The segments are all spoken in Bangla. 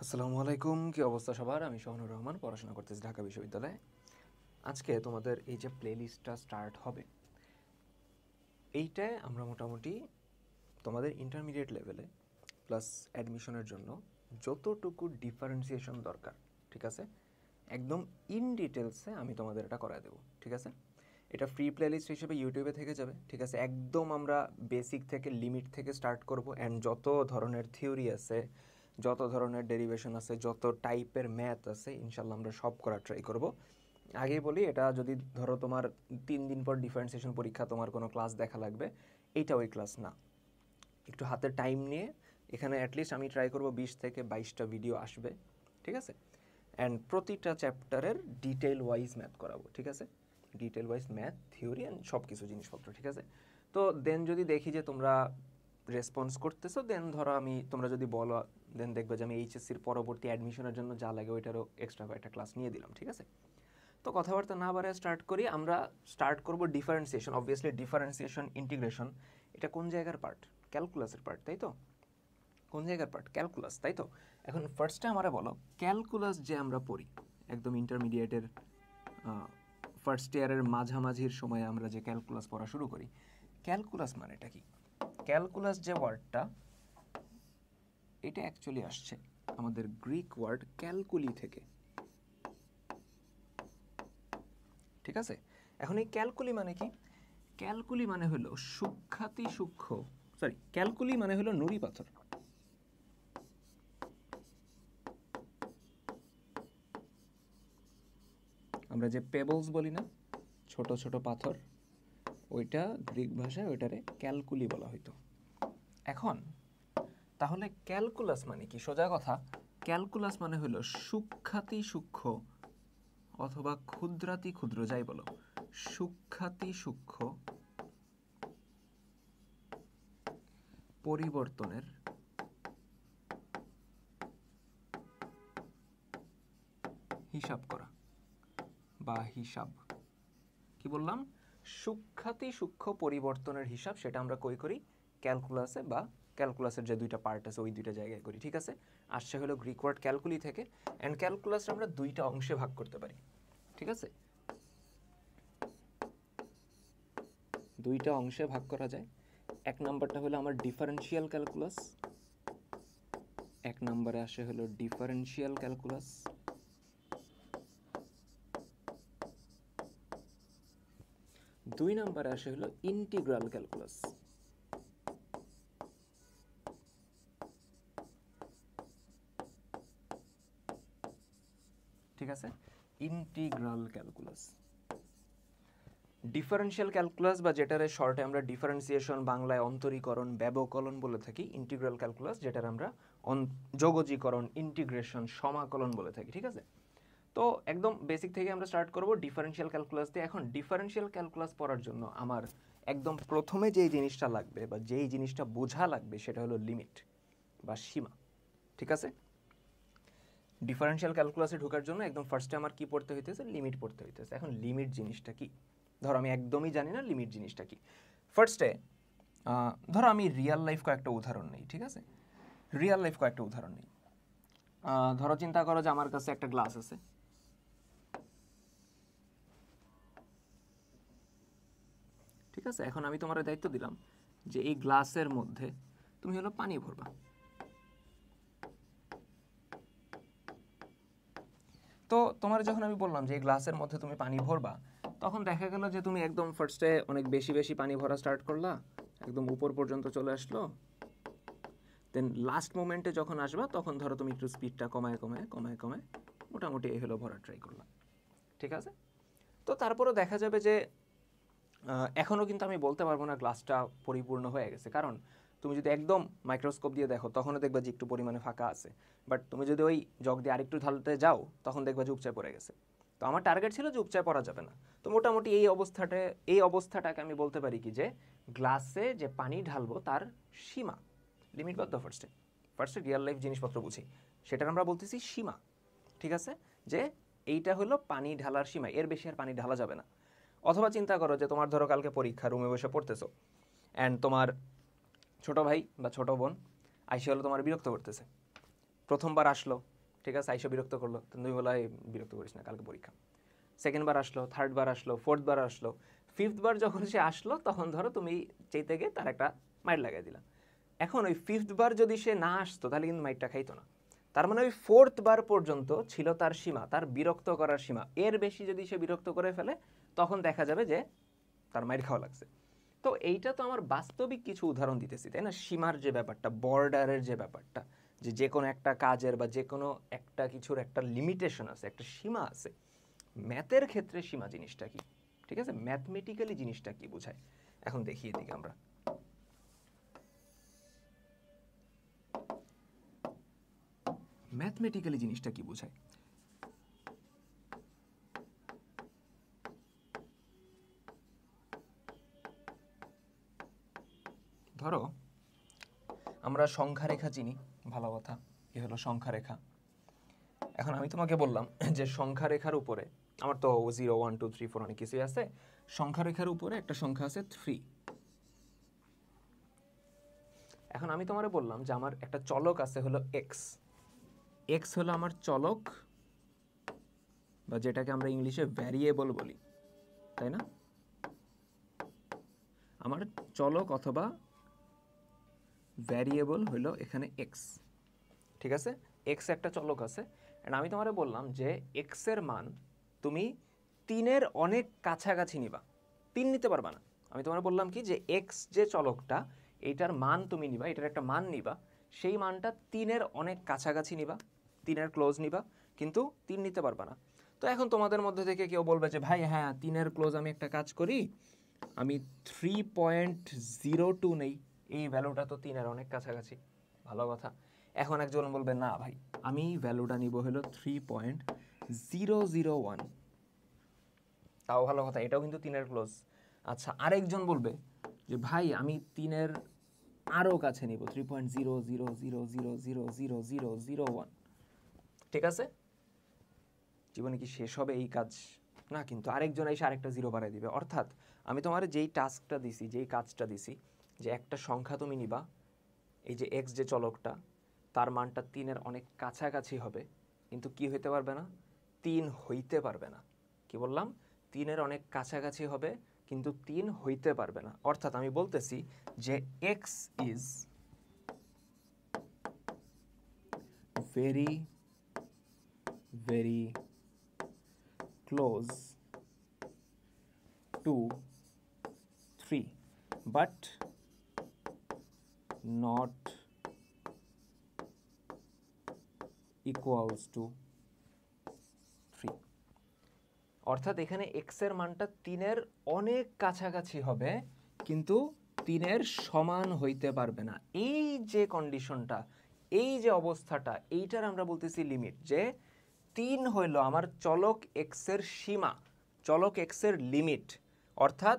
আসসালামু আলাইকুম, কি অবস্থা সবার? আমি শহনুর রহমান, পড়াশোনা করতেছি ঢাকা বিশ্ববিদ্যালয়ে। আজকে তোমাদের এই যে প্লেলিস্টটা স্টার্ট হবে, এইটায় আমরা মোটামুটি তোমাদের ইন্টারমিডিয়েট লেভেলে প্লাস অ্যাডমিশনের জন্য যতটুকু ডিফারেন্সিয়েশন দরকার, ঠিক আছে, একদম ইন ডিটেলসে আমি তোমাদের এটা করায় দেবো, ঠিক আছে। এটা ফ্রি প্লেলিস্ট হিসেবে ইউটিউবে থেকে যাবে, ঠিক আছে। একদম আমরা বেসিক থেকে লিমিট থেকে স্টার্ট করব, অ্যান্ড যত ধরনের থিওরি আছে, যত ধরনের ডেরিভেশন আছে, যত টাইপের ম্যাথ আছে, ইনশাল্লাহ আমরা সব করার ট্রাই করব। আগেই বলি, এটা যদি ধরো তোমার 3 দিন পর ডিফারেন্সিয়েশন পরীক্ষা, তোমার কোনো ক্লাস দেখা লাগবে, এইটা ওই ক্লাস না। একটু হাতে টাইম নিয়ে এখানে অ্যাটলিস্ট আমি ট্রাই করব 20 থেকে 22টা ভিডিও আসবে, ঠিক আছে। অ্যান্ড প্রতিটা চ্যাপ্টারের ডিটেল ওয়াইজ ম্যাথ করাবো, ঠিক আছে। Detail wise math, theory and সব কিছু জিনিসপত্র, ঠিক আছে। তো দেন যদি দেখি যে তোমরা রেসপন্স করতেছো, দেন ধরো তোমরা যদি বলো, দেন দেখবে যে আমি এইচএসসির পরবর্তী অ্যাডমিশনের জন্য যা লাগে ওইটারও এক্সট্রা কয়েকটা ক্লাস নিয়ে দিলাম, ঠিক আছে। তো কথাবার্তা না বাড়ায় স্টার্ট করি। আমরা স্টার্ট করব ডিফারেন্সিয়েশন। অবভিয়াসলি ডিফারেন্সিয়েশন, ইন্টিগ্রেশন, এটা কোন জায়গার পার্ট? ক্যালকুলাসের পার্ট, তাই তো? কোন জায়গার পার্ট? ক্যালকুলাস, তাই তো? এখন ফার্স্টে আমরা বলো, ক্যালকুলাস যে আমরা পড়ি একদম ইন্টারমিডিয়েটের ফার্স্ট ইয়ারের মাঝামাঝির সময়ে আমরা যে ক্যালকুলাস পড়া শুরু করি, ক্যালকুলাস মানেটা কি? ক্যালকুলাস যে ওয়ার্ডটা, এটা অ্যাকচুয়ালি আসছে আমাদের গ্রিক ওয়ার্ড ক্যালকুলি থেকে, ঠিক আছে। এখন এই ক্যালকুলি মানে কি? ক্যালকুলি মানে হলো সূক্ষ্মাতি সূক্ষ্ম, ক্যালকুলি মানে হলো নুড়ি পাথর। আমরা যে পেবলস বলি না, ছোট ছোট পাথর, ওইটা গ্রিক ভাষায় ওইটারে ক্যালকুলি বলা হইতো। এখন তাহলে ক্যালকুলাস মানে কি? সোজা কথা, ক্যালকুলাস মানে হলো সূক্ষ্মাতি সূক্ষ্ম অথবা ক্ষুদ্রাতি ক্ষুদ্র, যাই বলো, সূক্ষ্মাতি সূক্ষ্ম পরিবর্তনের হিসাব করা বা হিসাব। কি বললাম? সূক্ষ্মাতি সূক্ষ্ম পরিবর্তনের হিসাব, সেটা আমরা কই করি? ক্যালকুলাসে, বা ক্যালকুলাসের যে দুইটা পার্ট আছে ওই দুইটা জায়গায় করি, ঠিক আছে। আসছে হলো গ্রিক ওয়ার্ড ক্যালকুলি থেকে। অ্যান্ড ক্যালকুলাস আমরা দুইটা অংশে ভাগ করতে পারি, ঠিক আছে। দুইটা অংশে ভাগ করা যায়। এক নাম্বারটা হলো আমার ডিফারেন্সিয়াল ক্যালকুলাস, এক নম্বরে আসে হলো ডিফারেন্সিয়াল ক্যালকুলাস। দুই নম্বরে আসে হলো ইন্টিগ্রাল ক্যালকুলাস। ঠিক আছে, ইন্টিগ্রাল ক্যালকুলাস। ডিফারেন্সিয়াল ক্যালকুলাস বা যেটার শর্টে আমরা ডিফারেন্সিয়েশন, বাংলায় অন্তরীকরণ, ব্যবকলন বলে থাকি। ইন্টিগ্রাল ক্যালকুলাস যেটার আমরা যোগজীকরণ, ইন্টিগ্রেশন, সমাকলন বলে থাকি, ঠিক আছে। তো একদম বেসিক থেকে আমরা স্টার্ট করব ডিফারেন্সিয়াল ক্যালকুলাস দিয়ে। এখন ডিফারেন্সিয়াল ক্যালকুলাস পড়ার জন্য আমার একদম প্রথমে যেই জিনিসটা লাগবে বা যেই জিনিসটা বোঝা লাগবে সেটা হলো লিমিট বা সীমা, ঠিক আছে। ডিফারেন্সিয়াল ক্যালকুলাসে ঢোকার জন্য একদম ফার্স্টে আমার কি পড়তে হইতেছে? লিমিট পড়তে হইতেছে। এখন লিমিট জিনিসটা কি? ধরো আমি একদমই জানি না লিমিট জিনিসটা কি। ফার্স্টে ধরো আমি রিয়েল লাইফ কয়েকটা উদাহরণ নেই, ঠিক আছে। রিয়েল লাইফ কয়েকটা উদাহরণ নেই। ধরো চিন্তা করো যে আমার কাছে একটা গ্লাস আছে, ঠিক আছে। এখন আমি তোমার দায়িত্ব দিলাম যে এই গ্লাসের মধ্যে তুমি হলো পানি ভরবা। তো তোমার যখন আমি বললাম যে এই গ্লাসের মধ্যে তুমি পানি ভরবা, তখন দেখা গেল যে তুমি একদম ফার্স্টে অনেক বেশি বেশি পানি ভরা স্টার্ট করলা, একদম উপর পর্যন্ত চলে আসলো। দেন লাস্ট মোমেন্টে যখন আসবা তখন ধরো তুমি একটু স্পিডটা কমায় কমায় কমায় কমায় মোটামুটি এই হলো ভরা ট্রাই করলাম, ঠিক আছে। তো তারপরেও দেখা যাবে যে এখনও কিন্তু আমি বলতে পারবো না গ্লাসটা পরিপূর্ণ হয়ে গেছে, কারণ তুমি যদি একদম মাইক্রোস্কোপ দিয়ে দেখো তখনও দেখবা যে একটু পরিমাণে ফাঁকা আছে। বাট তুমি যদি ওই জগ দিয়ে আরেকটু ঢালতে যাও তখন দেখবা যে উপচায় পড়ে গেছে। তো আমার টার্গেট ছিল যে উপচায় পড়া যাবে না। তো মোটামুটি এই অবস্থাটাকে আমি বলতে পারি কি, যে গ্লাসে যে পানি ঢালবো তার সীমা, লিমিট বাদ দাও। ফার্স্টে রিয়েল লাইফ জিনিসপত্র বুঝি, সেটার আমরা বলতেছি সীমা, ঠিক আছে। যে এইটা হলো পানি ঢালার সীমা, এর বেশি আর পানি ঢালা যাবে না। অথবা চিন্তা করো যে তোমার ধরো কালকে পরীক্ষা, রুমে বসে পড়তেছো, অ্যান্ড তোমার ছোট ভাই বা ছোট বোন আইসে হলো তোমার বিরক্ত করতেছে। প্রথমবার আসলো, ঠিক আছে, আইসা বিরক্ত করলো, তুমি বলো বিরক্ত করিস না, কালকে পরীক্ষা। সেকেন্ড বার আসলো, থার্ড বার আসলো, ফোর্থ বার আসলো, ফিফথ বার যখন সে আসলো তখন ধরো তুমি চাইতে গিয়ে তার একটা মাইট লাগাই দিলা। এখন ওই ফিফথ বার যদি সে না আসতো তাহলে কিন্তু মাইটটা খাইতো না। তার মানে ওই ফোর্থ বার পর্যন্ত ছিল তার সীমা, তার বিরক্ত করার সীমা। এর বেশি যদি সে বিরক্ত করে ফেলে তখন দেখা যাবে যে তার মাইট খাওয়া লাগছে। তো এইটা তো আমার বাস্তবিক কিছু উদাহরণ দিতেছি, তাই না? সীমার যে ব্যাপারটা, বর্ডারের যে ব্যাপারটা, যে কোনো একটা কাজের বা যে কোনো একটা কিছুর একটা লিমিটেশন আছে, একটা সীমা আছে। ম্যাথের ক্ষেত্রে সীমা জিনিসটা কি, ঠিক আছে, ম্যাথমেটিক্যালি জিনিসটা কি বোঝায়, এখন দেখি এদিকে আমরা। ম্যাথমেটিক্যালি জিনিসটা কি বোঝায়? ধরো আমরা সংখ্যা রেখা চিনি, ভালো কথা, এ হলো সংখ্যা রেখা। এখন আমি তোমাকে বললাম যে সংখ্যা রেখার উপরে, আমার তো 0 1 2 3 4 অনেক কিছুই আছে, সংখ্যা রেখার উপরে একটা সংখ্যা আছে 3। এখন আমি তোমারে বললাম যে আমার একটা চলক আছে হলো এক্স। এক্স হলো আমার চলক, বা যেটাকে আমরা ইংলিশে ভ্যারিয়েবল বলি, তাই না? আমার চলক অথবা ভ্যারিয়েবল হলো এখানে এক্স, ঠিক আছে? এক্স একটা চলক আছে, এন্ড আমি তোমারে বললাম যে এক্স এর মান তুমি 3-এর অনেক কাছাকাছি নিবা, 3 নিতে পারবা না। আমি তোমারে বললাম কি যে এক্স যে চলকটা, এইটার মান তুমি নিবা, এটার একটা মান নিবা, সেই মানটা 3-এর অনেক কাছাকাছি নিবা, 3-এর ক্লোজ নিবা, কিন্তু 3 নিতে পারবা না। তো এখন তোমাদের মধ্যে থেকে কেউ বলবে যে ভাই হ্যাঁ 3-এর ক্লোজ, আমি একটা কাজ করি, আমি 3.02 নেই, এই ভ্যালুটা তো 3-এর অনেক কাছাকাছি, ভালো কথা। এখন একজন বলবে না ভাই আমি ভ্যালুটা নিব হলো 3.001, তাও ভালো কথা, এটাও কিন্তু 3-এর ক্লোজ। আচ্ছা, আরেকজন বলবে যে ভাই আমি 3-এর আরও কাছে নিব, 3.000000001, ঠিক আছে? জীবনে কি শেষ হবে এই কাজ? না, কিন্তু আরেকজন এসে আরেকটা জিরো বাড়াই দিবে। অর্থাৎ আমি তোমার যেই টাস্কটা দিছি, যেই কাজটা দিছি, যে একটা সংখ্যা তুমি নিবা, এই যে এক্স যে চলকটা, তার মানটা 3-এর অনেক কাছাকাছি হবে, কিন্তু কি হইতে পারবে না, 3 হইতে পারবে না। কি বললাম? 3-এর অনেক কাছাকাছি হবে কিন্তু 3 হইতে পারবে না। অর্থাৎ আমি বলতেছি যে x is very very close to 3 but not equals to 3। অর্থাৎ এখানে x এর মানটা 3-এর অনেক কাছাকাছি হবে কিন্তু 3-এর সমান হইতে পারবে না। এই যে কন্ডিশনটা, এই যে অবস্থাটা, এইটার আমরা বলতেছি লিমিট। যে 3 হইল আমার চলক x এর সীমা, চলক x এর লিমিট। অর্থাৎ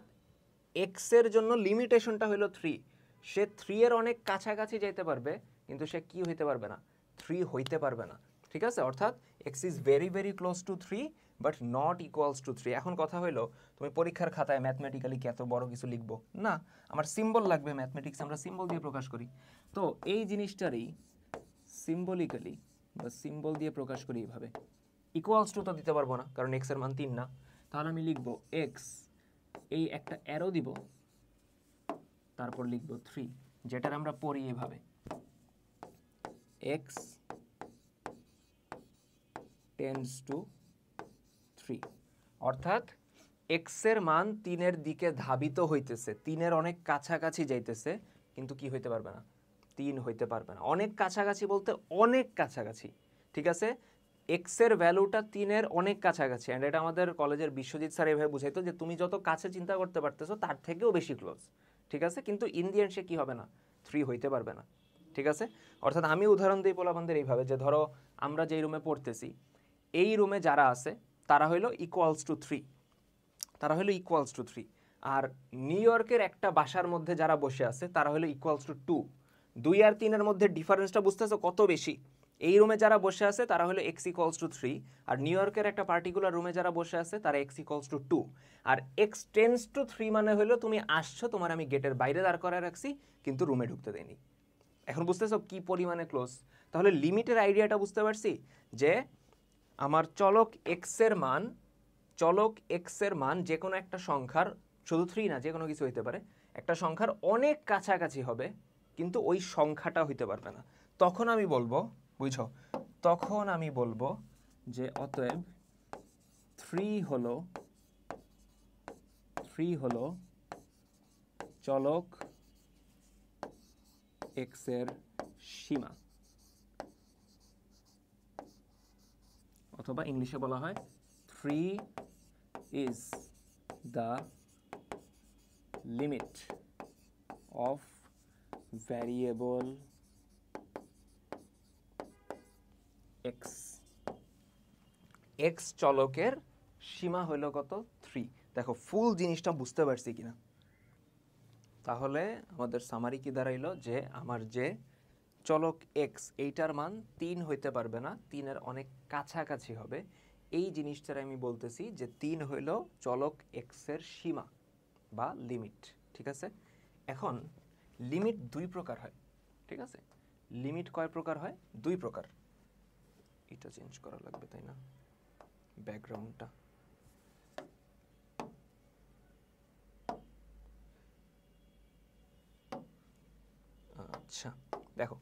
x এর জন্য লিমিটেশনটা হইল 3। সে 3-এর অনেক কাছাকাছি যাইতে পারবে কিন্তু সে কি হইতে পারবে না, 3 হইতে পারবে না, ঠিক আছে? অর্থাৎ x is very very close two 3 but not equals to 3। এখন কথা হইলো, তুমি পরীক্ষার খাতায় ম্যাথমেটিক্যালি কি এত বড় কিছু লিখবো? না, আমার সিম্বল লাগবে। ম্যাথমেটিক্স আমরা সিম্বল দিয়ে প্রকাশ করি। তো এই জিনিসটারই সিম্বলিক্যালি বা সিম্বল দিয়ে প্রকাশ করি এইভাবে। ইকুয়ালস টু তো দিতে পারবো না, কারণ x এর মান 3 না। তাহলে আমি লিখবো x, এই একটা অ্যারো দিব, তারপর লিখবো 3, যেটার আমরা পড়ি এভাবে, x টেন্ডস টু 3। অর্থাৎ x এর মান 3-এর দিকে ধাবিত হইতেছে, 3-এর অনেক কাছাকাছি যাইতেছে, কিন্তু কি হইতে পারবে না, 3 হইতে পারবে না। অনেক কাছাকাছি বলতে অনেক কাছাকাছি, ঠিক আছে? x এর ভ্যালুটা 3-এর অনেক কাছাকাছি, অ্যান্ড এটা আমাদের কলেজের বিশ্বজিৎ স্যার এভাবে বুঝাইতো যে তুমি যত কাছে চিন্তা করতে পারতেছো তার থেকেও বেশি ক্লোজ, ঠিক আছে? কিন্তু ইন দি এন্ড সে কি হবে না, 3 হইতে পারবে না, ঠিক আছে? অর্থাৎ আমি উদাহরণ দিই পোলাপানদের এইভাবে, যে ধরো আমরা যেই রুমে পড়তেছি, এই রুমে যারা আছে তারা হইলো ইকুয়ালস টু 3, তারা হলো ইকুয়ালস টু 3। আর নিউ ইয়র্কের একটা বাসার মধ্যে যারা বসে আছে তারা হলো ইকুয়ালস টু 2। 2 আর 3-এর মধ্যে ডিফারেন্সটা বুঝতেছো কত বেশি? এই রুমে যারা বসে আছে তারা হলো x ইকুয়ালস টু 3, আর নিউ ইয়র্কের একটা পার্টিকুলার রুমে যারা বসে আছে তারা x ইকুয়ালস টু 2। আর x টেন্ডস টু 3 মানে হলো তুমি আসছো, তোমার আমি গেটের বাইরে দাঁড় করায় রাখছি কিন্তু রুমে ঢুকতে দেইনি। এখন বুঝতেছো কি পরিমাণে ক্লোজ? তাহলে লিমিটের আইডিয়াটা বুঝতে পারছি যে আমার চলক এক্স এর মান যে কোনো একটা সংখ্যার, শুধু 3 না, যে কোনো কিছু হইতে পারে, একটা সংখ্যার অনেক কাছাকাছি হবে কিন্তু ওই সংখ্যাটা হইতে পারবে না। তখন আমি বলবো, বুঝছো, তখন আমি বলবো যে অতএব 3 হলো চলক এক্স এর সীমা, অথবা ইংলিশে বলা হয় 3 is the limit of variable x। x চলকের সীমা হলো কত? 3। দেখো ফুল জিনিসটা বুঝতে পারছি কিনা? তাহলে আমাদের সামারি কি দাঁড়াইলো যে আমার যে চলক x এইটার মান 3 হইতে পারবে না, 3 এর অনেক কাছাকাছি হবে। এই জিনিসটার আমি বলতেছি যে 3 হইল চলক x এর সীমা বা লিমিট। ঠিক আছে? এখন লিমিট 2 প্রকার হয়। ঠিক আছে? লিমিট কয় প্রকার হয়? 2 প্রকার। এটা চেঞ্জ করা লাগবে, তাই না? ব্যাকগ্রাউন্ডটা। আচ্ছা দেখো,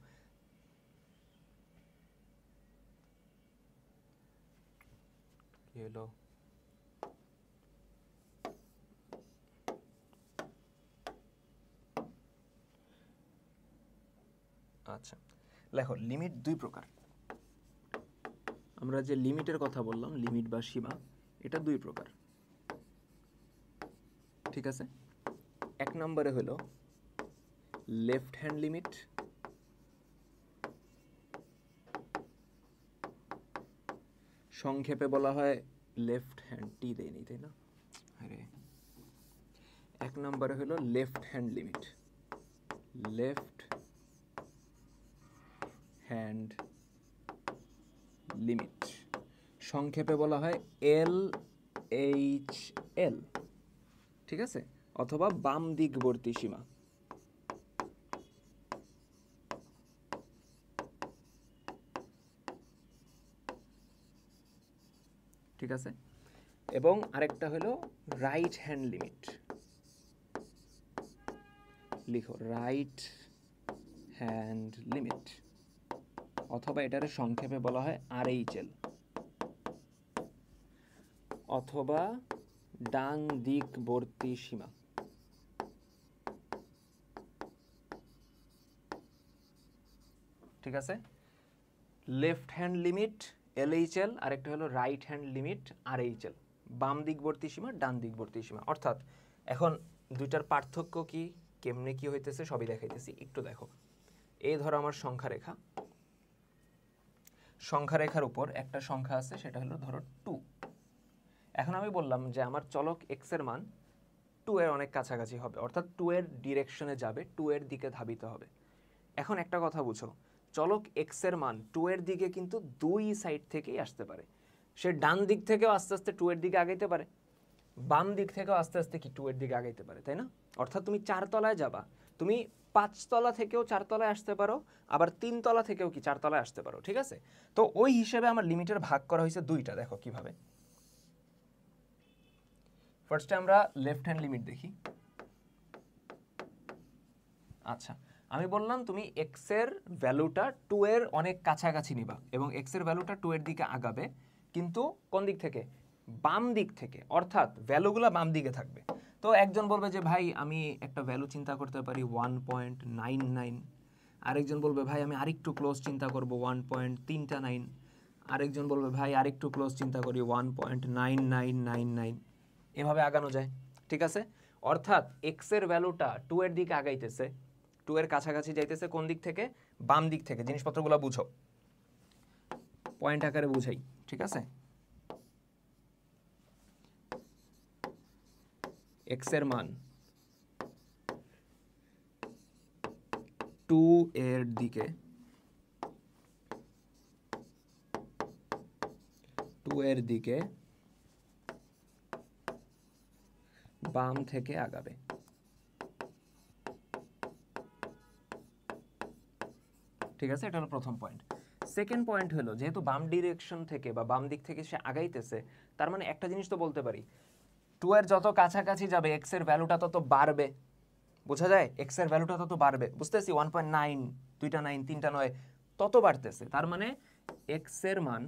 কি হলো? আচ্ছা দেখো, লিমিট 2 প্রকার। আমরা যে লিমিটের কথা বললাম, লিমিট বা সীমা, এটা 2 প্রকার। ঠিক আছে? এক নম্বরে হলো লেফট হ্যান্ড লিমিট, সংক্ষেপে বলা হয় লেফট হ্যান্ড, টি দেয়নি তাই না? আরে, এক নম্বরে হলো left hand limit, left hand limit, সংক্ষেপে বলা হয় LHL। ঠিক আছে? অথবা বাম দিকবর্তী সীমা। ঠিক আছে? এবং আরেকটা হলো রাইট হ্যান্ড লিমিট। লিখো রাইট হ্যান্ড লিমিট, অথবা এটার সংক্ষেপে বলা হয় RHL, অথবা ডান দিকবর্তী সীমা। ঠিক আছে? লেফট হ্যান্ড লিমিট LHL, আরেকটা হলো রাইট হ্যান্ড লিমিট RHL, বাম দিকবর্তী সীমা, ডান দিকবর্তী সীমা। অর্থাৎ এখন দুইটার পার্থক্য কি, কেমনে কি হইতেছে সবই দেখাইতেছি। একটু দেখো, এই ধরো আমার সংখ্যা রেখা, সংখ্যা রেখার উপর একটা সংখ্যা আছে, সেটা হলো ধরো 2। এখন আমি বললাম যে আমার চলক x এর মান 2 এর অনেক কাছাকাছি হবে, অর্থাৎ 2 এর ডিরেকশনে যাবে, 2 এর দিকে ধাবিত হবে। এখন একটা কথা বুঝো, চলক x এর মান 2 এর দিকে কিন্তু দুই সাইড থেকেই আসতে পারে। সে ডান দিক থেকেও আস্তে আস্তে 2 এর দিকে আগাইতে পারে, বাম দিক থেকেও আস্তে আস্তে কি 2 এর দিকে আগাইতে পারে, তাই না? অর্থাৎ তুমি 4 তলায় যাবা, তুমি 5 তলা থেকেও 4 তলায় আসতে পারো, আবার 3 তলা থেকেও কি 4 তলায় আসতে পারো। ঠিক আছে? তো ওই হিসেবে আমার লিমিটের ভাগ করা হয়েছে 2টা। দেখো কিভাবে। ফার্স্টে আমরা লেফট হ্যান্ড লিমিট দেখি। আচ্ছা, আমি বললাম তুমি x এর ভ্যালুটা 2 এর অনেক কাছাকাছি নিবা এবং x এর ভ্যালুটা 2 এর দিকে আগাবে, কিন্তু কোন দিক থেকে? বাম দিক থেকে, অর্থাৎ ভ্যালুগুলো বাম দিকে থাকবে। তো একজন বলবে যে ভাই আমি একটা ভ্যালু চিন্তা করতে পারি 1.99, আরেকজন বলবে ভাই আমি আরেকটু ক্লোজ চিন্তা করব 1.39, আরেকজন বলবে ভাই আরেকটু ক্লোজ চিন্তা করি 1.9999। এভাবে আগানো যায়। ঠিক আছে? অর্থাৎ x এর ভ্যালুটা 2 এর দিকে আগাইতেছে, 2 এর কাছাকাছি যাইতেছে কোন দিক থেকে? বাম দিক থেকে। জিনিসপত্রগুলো বুঝো, পয়েন্ট আকারে বুঝাই। ঠিক আছে? x এর মান 2 এর দিকে, 2 এর দিকে বাম থেকে আগাবে। ঠিক আছে, এটা হলো প্রথম পয়েন্ট। সেকেন্ড পয়েন্ট হলো যেহেতু বাম ডিরেকশন থেকে বা বাম দিক থেকে সে আগাইতেছে, তার মানে একটা জিনিস তো বলতে পারি, 2 এর যত কাছাকাছি যাবে এক্স এর ভ্যালুটা তত বাড়বে। বোঝা যায়, এক্স এর ভ্যালুটা তত বাড়বে, বুঝতেছি 1.9, 2টা 9, 3টা 9 তত বাড়তেছে। তার মানে এক্স এর মান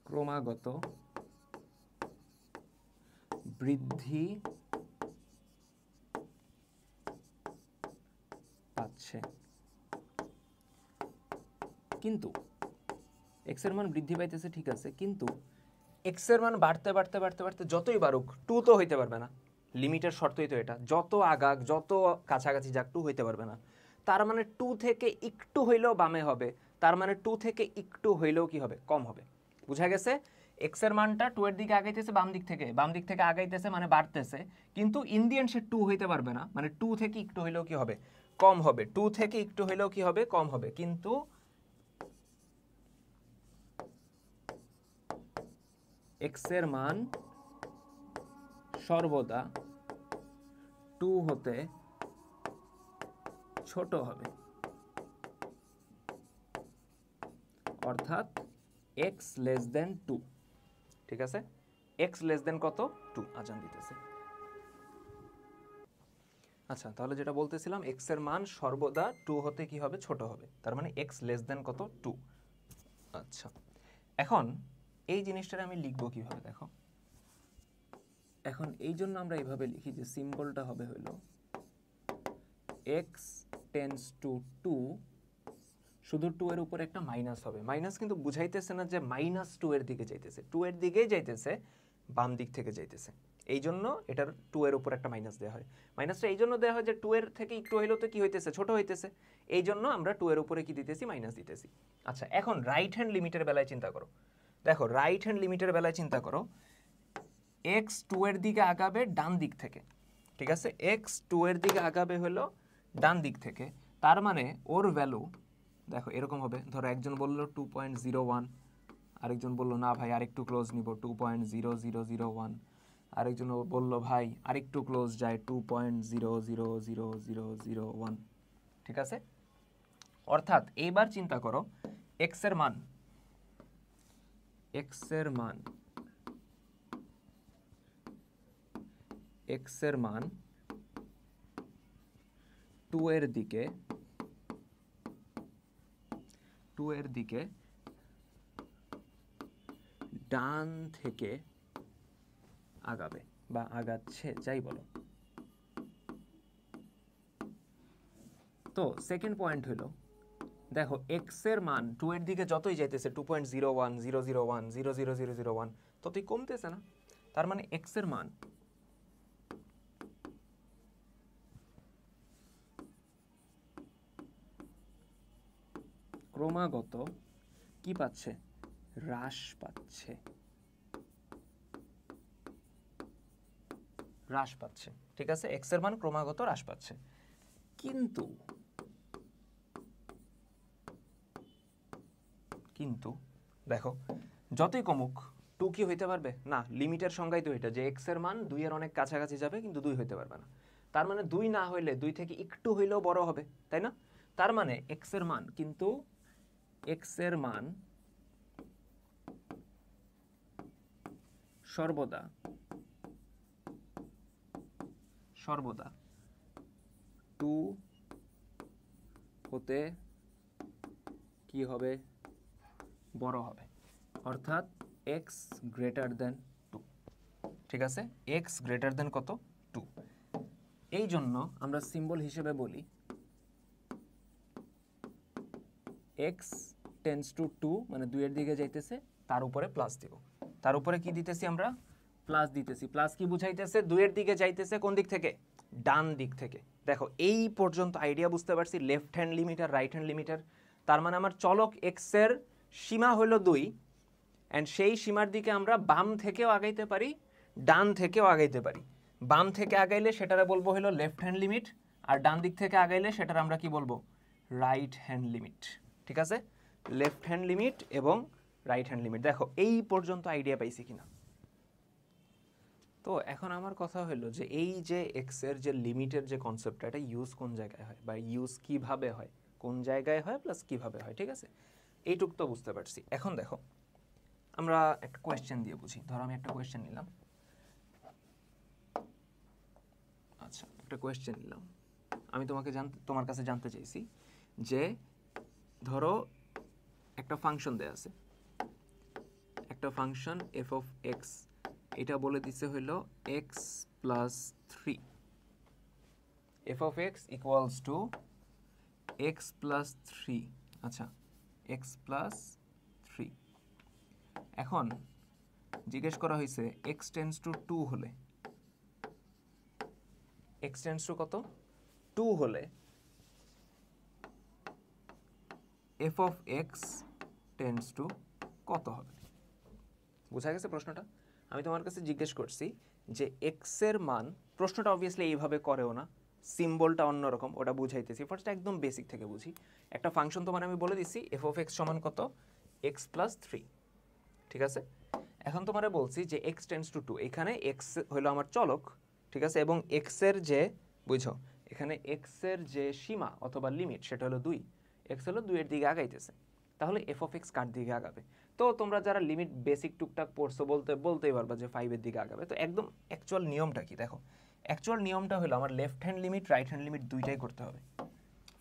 ক্রমাগত বৃদ্ধি পাচ্ছে। কিন্তু এক্স এর মান বৃদ্ধি পাইতেছে ঠিক আছে, কিন্তু এক্স এর মান বাড়তে বাড়তে বাড়তে বাড়তে যতই বাড়ুক 2 তো হইতে পারবে না, লিমিটের শর্তই তো এটা, যত আগাক যত কাছাকাছি যাক 2 হইতে পারবে না। তার মানে 2 থেকে একটু হইলেও বামে হবে, তার মানে 2 থেকে একটু হইলেও কি হবে, কম হবে। বুঝা গেছে, এক্স এর মানটা 2 এর দিকে আগাইতেছে বাম দিক থেকে আগাইতেছে মানে বাড়তেছে, কিন্তু ইন দি এন্ড সে 2 হইতে পারবে না, মানে 2 থেকে একটু হইলেও কি হবে, কম হবে। 2 থেকে একটু হইলেও কি হবে, কম হবে। কিন্তু এক্স এর মান সর্বদা 2 হতে ছোট হবে, অর্থাৎ x লেস দেন 2। ঠিক আছে, x লেস দেন কত, 2। আজান দিতেছে। আচ্ছা, তাহলে যেটা বলতেছিলাম, x এর মান সর্বদা 2 হতে কি হবে, ছোট হবে। তার মানে x লেস দেন কত, 2। আচ্ছা, এখন এই জিনিসটা আমি লিখবো কিভাবে দেখো। এখন এই জন্য আমরা এইভাবে লিখি যে সিম্বলটা হবে হলো x টেন্ডস টু 2, শুধু 2 এর উপরে একটা মাইনাস হবে। মাইনাস কিন্তু বুঝাইতেছে না যে -2 এর দিকে যাইতেছে, 2 এর দিকেই যাইতেছে, বাম দিক থেকে যাইতেছে। এই জন্য এটার 2 এর উপর একটা মাইনাস দেওয়া হয়। মাইনাসটা এই জন্য দেওয়া হয় যে 2 এর থেকে একটু হইলেও তো কি হইতেছে, ছোট হইতেছে। এই জন্য আমরা 2 এর উপরে কি দিতেছি, মাইনাস দিতেছি। আচ্ছা, এখন রাইট হ্যান্ড লিমিটের বেলায় চিন্তা করো। দেখো, রাইট হ্যান্ড লিমিটের বেলায় চিন্তা করো, x 2 এর দিকে আগাবে ডান দিক থেকে। ঠিক আছে, x 2 এর দিকে আগাবে হলো ডান দিক থেকে। তার মানে ওর ভ্যালু দেখো এরকম হবে। ধরো একজন বললো 2.01, আরেকজন বললো না ভাই আরেকটু ক্লোজ নিব 2.0001, আরেকজন বললো ভাই আরেকটু ক্লোজ যায় 2.000001। ঠিক আছে, অর্থাৎ এইবার চিন্তা করো x এর মান 2 এর দিকে ডান থেকে আগাবে বা আগাচ্ছে, যাই বলো। তো সেকেন্ড পয়েন্ট হলো, দেখো এক্স এর মান 2 এর দিকে যতই যাইতেছে 2.01, 001, 00001 ততই কমতেছে না। তার মানে এক্স এর মান ক্রমাগত কি পাচ্ছে, হ্রাস পাচ্ছে। ঠিক আছে, এক্স এর মান ক্রমাগত হ্রাস পাচ্ছে। কিন্তু দেখো যতই কমুক 2 কি হইতে পারবে না, লিমিটের সংজ্ঞাই তো এটা যে এক্স এর মান 2 এর অনেক কাছাকাছি যাবে কিন্তু 2 হইতে পারবে না। তার মানে 2 না হইলে 2 থেকে একটু হইলেও বড় হবে, তাই না? তার মানে এক্স এর মান সর্বদা 2 হতে কি হবে, বড় হবে, অর্থাৎ x গ্রেটার দেন 2। ঠিক আছে, x গ্রেটার দেন কত, 2। এই জন্য আমরা সিম্বল হিসেবে বলি x টেন্ডস টু 2, মানে 2 এর দিকে যাইতেছে, তার উপরে প্লাস দিব। তার উপরে কি দিতেছি আমরা, প্লাস দিতেছি। প্লাস কি বুঝাইতেছে, 2 এর দিকে যাইতেছে কোন দিক থেকে, ডান দিক থেকে। দেখো এই পর্যন্ত আইডিয়া বুঝতে পারছি, left hand limiter, right hand limiter. তার মানে আমার চলক x এর সীমা হলো 2, অ্যান্ড সেই সীমার দিকে আমরা বাম থেকেও আগাইতে পারি, ডান থেকেও আগাইতে পারি। বাম থেকে আগাইলে সেটারে বলবো হলো লেফট হ্যান্ড লিমিট, আর ডান দিক থেকে আগাইলে সেটার আমরা কি বলবো, রাইট হ্যান্ড লিমিট। ঠিক আছে, লেফট হ্যান্ড লিমিট এবং রাইট হ্যান্ড লিমিট। দেখো এই পর্যন্ত আইডিয়া পাইছি কিনা। তো এখন আমার কথা হলো যে এই যে এক্স এর যে লিমিটের যে কনসেপ্টটা, এটা ইউজ কোন জায়গায় হয় বা ইউজ কিভাবে হয়, কোন জায়গায় হয় প্লাস কিভাবে হয়, ঠিক আছে? এইটুক তো বুঝতে পারছি। এখন দেখো আমরা একটা কোয়েশ্চেন দিয়ে বুঝি। ধরো আমি একটা কোয়েশ্চেন নিলাম, আচ্ছা একটা কোয়েশ্চেন নিলাম, আমি তোমার কাছে জানতে চাইছি যে ধরো একটা ফাংশন দেয়া আছে, একটা ফাংশন এফ অফ এক্স, এটা বলে দিছে হইল x plus three, F of x equals to x plus three, আচ্ছা এক্স প্লাস থ্রি। এখন জিজ্ঞেস করা হয়েছে এক্স টেন্স টু টু হলে, এক্স টেন্স টু কত, টু হলে F of x tends to কত হবে? বোঝা গেছে প্রশ্নটা? আমি তোমার কাছে জিজ্ঞেস করছি যে এক্স এর মান, প্রশ্নটা অবভিয়াসলি এইভাবে করেও না, সিম্বলটা অন্যরকম, ওটা বুঝাইতেছি। ফার্স্ট একদম বেসিক থেকে বুঝি। একটা ফাংশন তোমার আমি বলে দিচ্ছি এফ অফ এক্স সমান কত, এক্স প্লাস থ্রি, ঠিক আছে? এখন তোমারে বলছি যে এক্স টেন্স টু টু, এখানে এক্স হলো আমার চলক, ঠিক আছে? এবং এক্স এর যে, বুঝো এখানে এক্স এর যে সীমা অথবা লিমিট সেটা হলো দুই, এক্স হলো দুইয়ের দিকে আগাইতেছে, তাহলে এফ অফ এক্স কার দিকে আগাবে? তো তোমরা যারা লিমিট বেসিক টুকটাক পড়ছো বলতেই পারবা যে ফাইভের দিকে আগাবে। তো একদম অ্যাকচুয়াল নিয়মটা কি দেখো, অ্যাকচুয়াল নিয়মটা হলো আমার left hand limit right hand limit দুইটাই করতে হবে।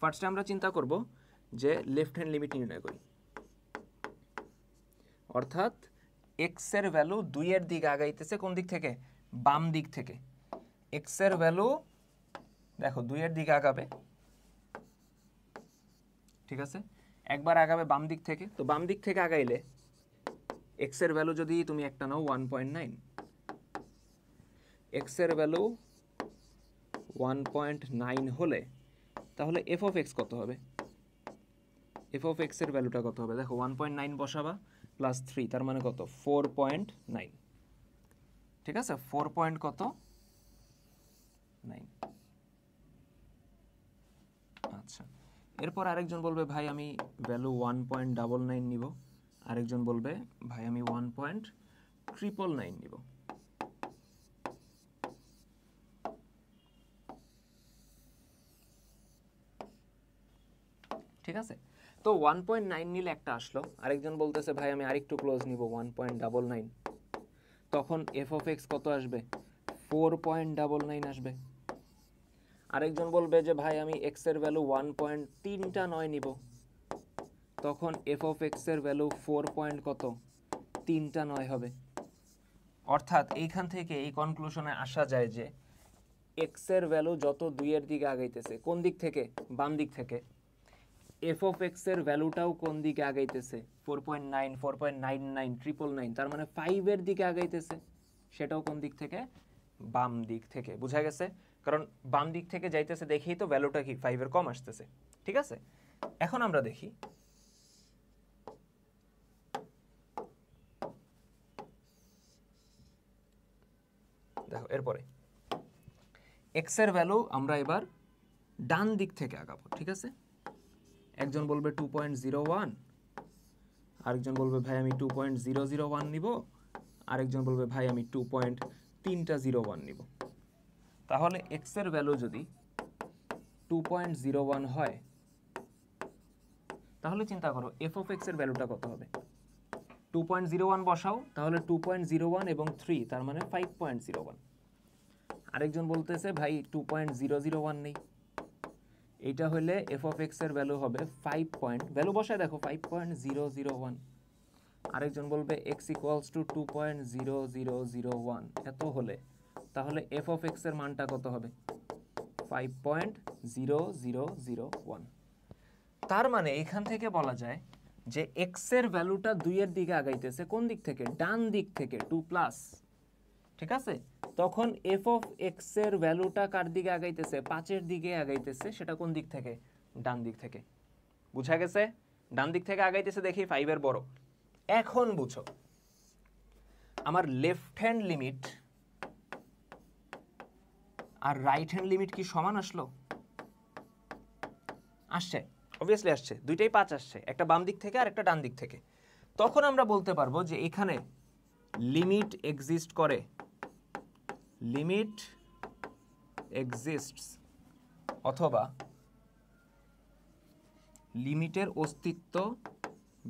ফার্স্টে আমরা চিন্তা করব যে লেফট হ্যান্ড লিমিট নির্ণয় করি, অর্থাৎ এক্স এর ভ্যালু দুইয়ের দিকে আগাইতেছে কোন দিক থেকে, বাম দিক থেকে। এক্স এর ভ্যালু দেখো দুইয়ের দিকে আগাবে, ঠিক আছে? একবার আগাবে বাম দিক থেকে, তো বাম দিক থেকে আগাইলে এক্স এর ভ্যালু যদি তুমি একটা নাও 1.9, এক্স এর ভ্যালু 1.9 হলে তাহলে এফ অফ এক্স কত হবে? এফ অফ এক্স এর ভ্যালুটা কত হবে? দেখো 1.9 বসাবা প্লাস 3, তার মানে কত, 4.9, ঠিক আছে? 4 পয়েন্ট কত, 9। আচ্ছা, এরপর আরেকজন বলবে ভাই আমি ভ্যালু 1.99 নিব, আরেকজন বলবে ভাই আমি 1.999 নিব। ঠিক আছে? তো 1.9 নিলে একটা আসলো, আরেকজন বলতেছে ভাই আমি আরেকটু ক্লোজ নিব 1.99, তখন এফ অফ এক্স কত আসবে? 4.99 আসবে। আরেকজন বলবে যে ভাই আমি এক্স এর ভ্যালু 1.39 নিব, তখন এফ অফ এক্স এর ভ্যালু 4.3 হবে। অর্থাৎ এইখান থেকে এই কনক্লুশনে আসা যায় যে এক্স এর ভ্যালু যত দুইয়ের দিকে আগাইতেছে, কোন দিক থেকে, বাম দিক থেকে, এফ অফ এক্স এর ভ্যালুটাও কোন দিকে আগাইতেছে, 4.9, 4.99, 999, তার মানে 5 এর দিকে আগাইতেছে, সেটাও কোন দিক থেকে, বাম দিক থেকে। বুঝা গেছে? কারণ বাম দিক থেকে যাইতেছে দেখেই তো ভ্যালুটা কি 5 এর কম আসতেছে, ঠিক আছে? এখন আমরা দেখি দেখো এরপরে এক্স এর ভ্যালু আমরা এবার ডান দিক থেকে আগাবো, ঠিক আছে? একজন বলবে 2.01, আরেকজন বলবে ভাই আমি 2.001 নিব, আরেকজন বলবে ভাই আমি 2.301 নিব। তাহলে এক্স এর ভ্যালু যদি 2.01 হয়, তাহলে চিন্তা করো এফ অফ এক্স এর ভ্যালুটা কত হবে? 2.01 বসাও, তাহলে 2.01 এবং 3, তার মানে 5.01। আরেকজন বলতেছে ভাই 2.001 নেই, এইটা হলে এফ অফ এক্স এর ভ্যালু হবে 5 ভ্যালু বসায় দেখো 5.001। আরেকজন বলবে x ইকুয়ালস টু 2.0001, এত হলে তাহলে এফ অফ এক্স এর মানটা কত হবে? 5.0001। তার মানে এখান থেকে বলা যায় যে x এর ভ্যালুটা 2 এর দিকে আগাইতেছে কোন দিক থেকে, ডান দিক থেকে, 2+, ঠিক আছে? তখন এফ অফ এক্স এর ভ্যালুটা কার দিকে আগাইতেছে, 5 এর দিকে আগাইতেছে, সেটা কোন দিক থেকে, ডান দিক থেকে। বুঝা গেছে? ডান দিক থেকে আগাইতেছে দেখি 5 এর বড়। এখন বুঝো আমার লেফট হ্যান্ড লিমিট আর রাইট হ্যান্ড লিমিট কি সমান আসলো? আসছে, অবভিয়াসলি আসছে, দুইটাই 5 আসছে, একটা বাম দিক থেকে আর একটা ডান দিক থেকে। তখন আমরা বলতে পারবো যে এখানে লিমিট এক্সিস্ট করে লিমিট এক্সিস্টস অথবা লিমিটের অস্তিত্ব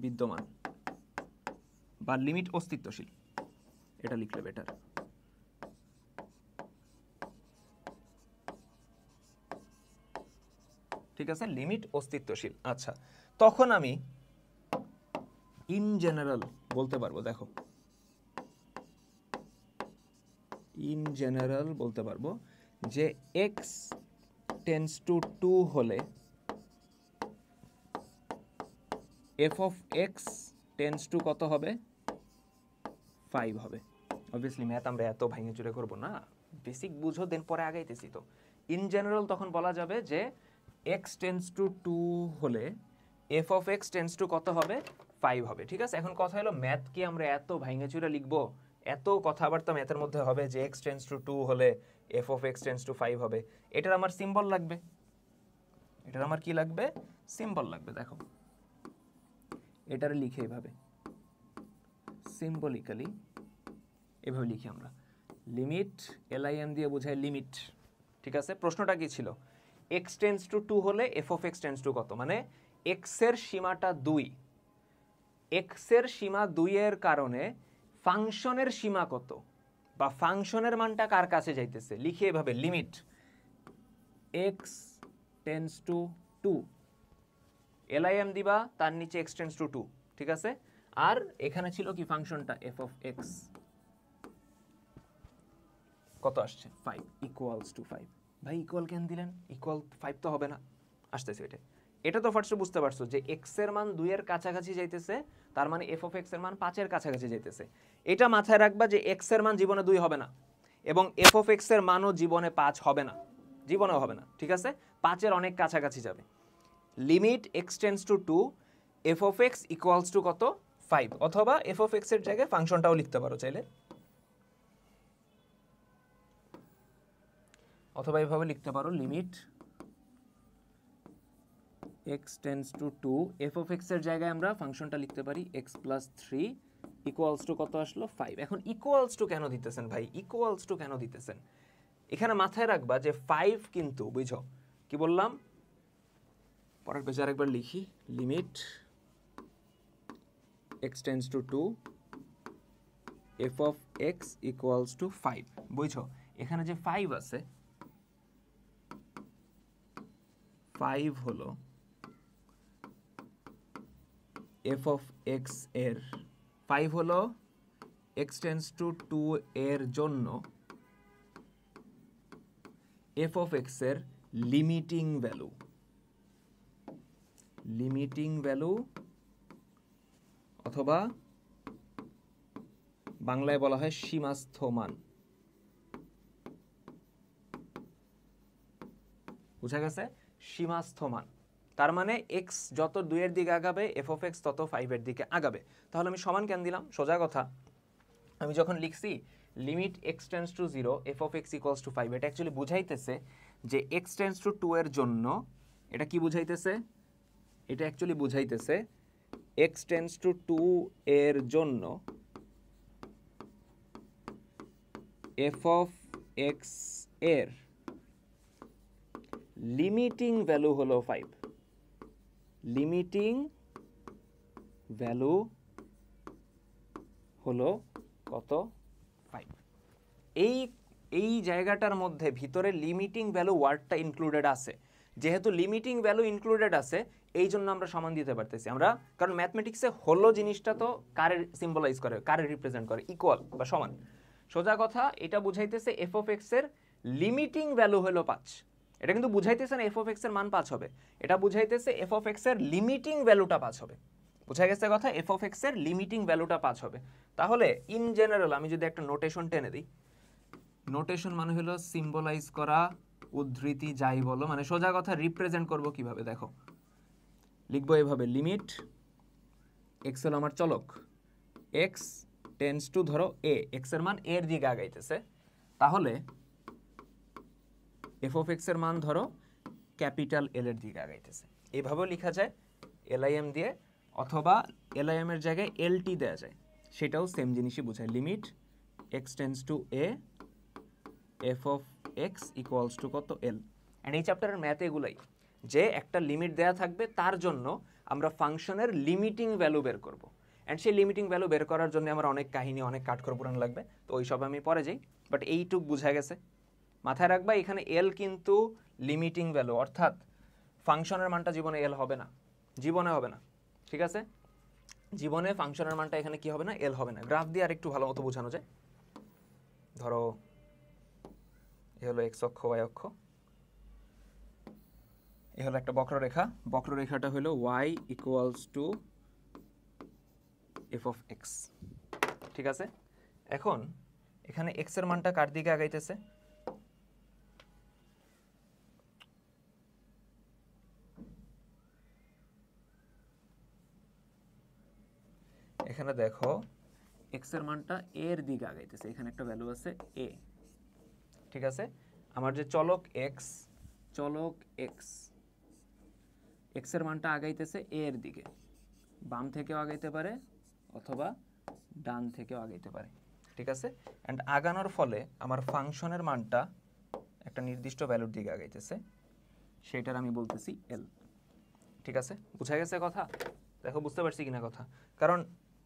বিদ্যমান বা লিমিট অস্তিত্বশীল, এটা লিখলে বেটার। ঠিক আছে, লিমিট অস্তিত্বশীল। আচ্ছা, তখন আমি ইন জেনারেল বলতে পারবো, দেখো ইন জেনারেল বলতে পারবো যে এক্স টেন্ডস টু 2 হলে F of x tends two কত হবে? 5 হবে। অবভিয়াসলি ম্যাথ আমরা এত ভাঙে চুরে করবো না, বেসিক বুঝো দেন পরে আগাইতেছি। তো ইন জেনারেল তখন বলা যাবে যে এক্স টেন্ডস টু 2 হলে F of x tends two কত হবে? 5 হবে। ঠিক আছে, এখন কথা হলো ম্যাথ কি আমরা এত ভাঙে চুরে লিখবো? এত কথাবার্তা ম্যাথের মধ্যে হবে যে এক্স টেন্ডস টু 2 হলে F of x tends two 5 হবে। এটার আমার সিম্বল লাগবে, এটার আমার কি লাগবে? সিম্বল লাগবে। দেখো এটার লিখে এভাবে সিম্বলিক্যালি এভাবে লিখি আমরা, লিমিট LIM দিয়ে বোঝায় লিমিট। ঠিক আছে, প্রশ্নটা কি ছিল? এক্স টেন্ডস টু 2 হলে F of x tends two কত, মানে এক্স এর সীমাটা 2, এক্স এর সীমা 2 এর কারণে ফাংশনের সীমা কত বা ফাংশনের মানটা কার কাছে যাইতেছে, লিখে এভাবে limit X tends two 2, LIM দিবা, তার নিচে এক্স টেন্ডস টু 2। ঠিক আছে, আর এখানে ছিল কি ফাংশনটা এফ অফ এক্স, কত আসছে? 5 ইকুয়ালস টু 5। ভাই ইকুয়াল কেন দিলেন? ইকুয়াল 5 তো হবে না, আসতেছে এটা। এটা তো ফার্স্টে বুঝতে পারছো যে এক্স এর মান 2 এর কাছাকাছি যাইতেছে, তার মানে এফ অফ এক্স এর মান 5 এর কাছাকাছি যাইতেছে। এটা মাথায় রাখবা যে এক্স এর মান জীবনে 2 হবে না এবং এফ অফ এক্স এর মানও জীবনে 5 হবে না, জীবনেও হবে না। ঠিক আছে, 5 এর অনেক কাছাকাছি যাবে। Limit X tends two 2 F of x equals to কত? 5। অথবা এফ অফ এক্স এর জায়গায় ফাংশনটাও লিখতে পারো চাইলে, অথবা এভাবে লিখতে পারো limit X tends two 2 F of x এর জায়গায় আমরা ফাংশনটা লিখতে পারি এক্স প্লাস 3 ইকুয়ালস টু কত আসলো? 5। এখন ইকুয়ালস টু কেন দিতেছেন ভাই? ইকুয়ালস টু কেন দিতেছেন? এখানে মাথায় রাখবা যে 5 কিন্তু বুঝো কি বললাম, পরের পেজে আরেকবার লিখি, limit X tends two 2 F of x equals to 5। বুঝো এখানে যে 5 আছে, 5 হলো এফ অফ এক্স এর, 5 হলো এক্স টেন্ডস টু 2 এর জন্য এফ অফ এক্স এর লিমিটিং ভ্যালু, লিমিটিং ভ্যালু অথবা বাংলায় বলা হয় সীমাস্থ মান। বুঝা গেছে? সীমাস্থ মান, তার মানে এক্স যত 2 এর দিকে আগাবে এফ অফ এক্স তত 5 এর দিকে আগাবে। তাহলে আমি সমান কেন দিলাম? সোজা কথা, আমি যখন লিখছি limit X tends to 0 F of x equals to 5, এটা অ্যাকচুয়ালি বুঝাইতেছে যে এক্স টেন্ডস টু 2 এর জন্য, এটা কি বুঝাইতেছে? এটা অ্যাকচুয়ালি বুঝাইতেছে এক্স টেন্ডস টু 2 এর জন্য এফ অফ এক্স এর লিমিটিং ভ্যালু হলো 5, লিমিটিং ভ্যালু হলো কত? 5। এই জায়গাটার মধ্যে ভিতরে লিমিটিং ভ্যালু ওয়ার্ডটা ইনক্লুডেড আছে। যেহেতু লিমিটিং ভ্যালু ইনক্লুডেড আছে এই জন্য আমরা সমান দিতে পারতেছি আমরা, কারণ ম্যাথমেটিক্সে হলো জিনিসটা তো কারের সিম্বলাইজ করে, কারের রিপ্রেজেন্ট করে, ইকুয়াল বা সমান। সোজা কথা এটা বুঝাইতেছে এফ অফ এক্স এর লিমিটিং ভ্যালু হলো 5। এটা কিন্তু বুঝাইতেছে না এফ অফ এক্স এর মান 5 হবে, এটা বুঝাইতেছে এফ অফ এক্স এর লিমিটিং ভ্যালুটা 5 হবে। বুঝা গেছে কথা? এফ অফ এক্স এর লিমিটিং ভ্যালুটা 5 হবে। তাহলে ইন জেনারেল আমি যদি একটা নোটেশন টেনে দিই, নোটেশন মানে হলো সিম্বলাইজ করা, উদ্ধৃতি যাই বলো, মানে সোজা কথা রিপ্রেজেন্ট করব কিভাবে, দেখো লিখবো এভাবে, লিমিট এক্স হলো আমার চলক, এক্স টেন্ডস টু ধরো এ, এক্স এর মান এর দিকে আগাইতেছে, তাহলে এফ অফ এক্স এর মান ধরো ক্যাপিটাল এল এর দিকে আগাইতেছে। এভাবেও লেখা যায় LIM দিয়ে, অথবা LIM এর জায়গায় LT দেওয়া যায়, সেটাও সেম জিনিসই বোঝায়। Limit X tends two A F of x equals to কত এল। অ্যান্ড এই চ্যাপ্টারের ম্যাথ এগুলাই যে একটা লিমিট দেয়া থাকবে, তার জন্য আমরা ফাংশনের লিমিটিং ভ্যালু বের করব। অ্যান্ড সেই লিমিটিং ভ্যালু বের করার জন্য আমার অনেক কাহিনী, অনেক কাঠখড় লাগবে, তো ওই সব আমি পরে যাই। বাট এইটুক বোঝা গেছে, মাথায় রাখবা এখানে এল কিন্তু লিমিটিং ভ্যালু, অর্থাৎ ফাংশনের মানটা জীবনে এল হবে না, জীবনে হবে না, ঠিক আছে? জীবনে ফাংশনের মানটা এখানে কি হবে না, এল হবে না। গ্রাফ দিয়ে আর একটু ভালো মতো বোঝানো যায়। ধরো এ হলো এক্স অক্ষ, ওয়াই অক্ষ, এ হলো একটা বক্ররেখা, বক্ররেখাটা হলো Y equals to F of X, ঠিক আছে? এখন এখানে এক্স এর মানটা কার দিকে আগাইতেছে, এখানে দেখো এক্স এর মানটা এর দিকে আগাইতেছে, এখানে একটা ভ্যালু আছে এ, ঠিক আছে? আমার যে চলক এক্স, চলক এক্স, এক্স এর মানটা আগাইতেছে এর দিকে, বাম থেকেও আগাইতে পারে অথবা ডান থেকেও আগাইতে পারে, ঠিক আছে? অ্যান্ড আগানোর ফলে আমার ফাংশনের মানটা একটা নির্দিষ্ট ভ্যালুর দিকে আগাইতেছে, সেটার আমি বলতেছি এল, ঠিক আছে? বুঝা গেছে কথা? দেখো বুঝতে পারছি কিনা কথা। কারণ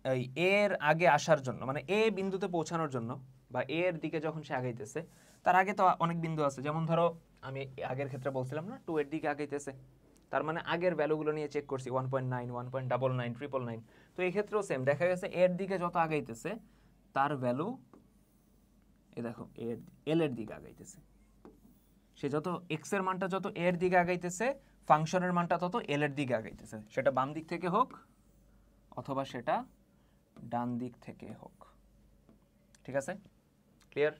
এই এর আগে আসার জন্য, মানে এ বিন্দুতে পৌঁছানোর জন্য বা এর দিকে যখন সে আগাইতেছে, তার আগে তো অনেক বিন্দু আছে, যেমন ধরো আমি আগের ক্ষেত্রে বলছিলাম না 2 এর দিকে আগাইতেছে, তার মানে আগের ভ্যালুগুলো নিয়ে চেক করছি 1.9, 1.99, 999। তো এই ক্ষেত্রেও সেম দেখা গেছে, এর দিকে যত আগাইতেছে তার ভ্যালু এ দেখো এল এর দিকে আগাইতেছে, সে যত এক্স এর মানটা যত এর দিকে আগাইতেছে, ফাংশনের মানটা তত এল এর দিকে আগাইতেছে, সেটা বাম দিক থেকে হোক অথবা সেটা ডান দিক থেকে হোক, ঠিক আছে? ক্লিয়ার?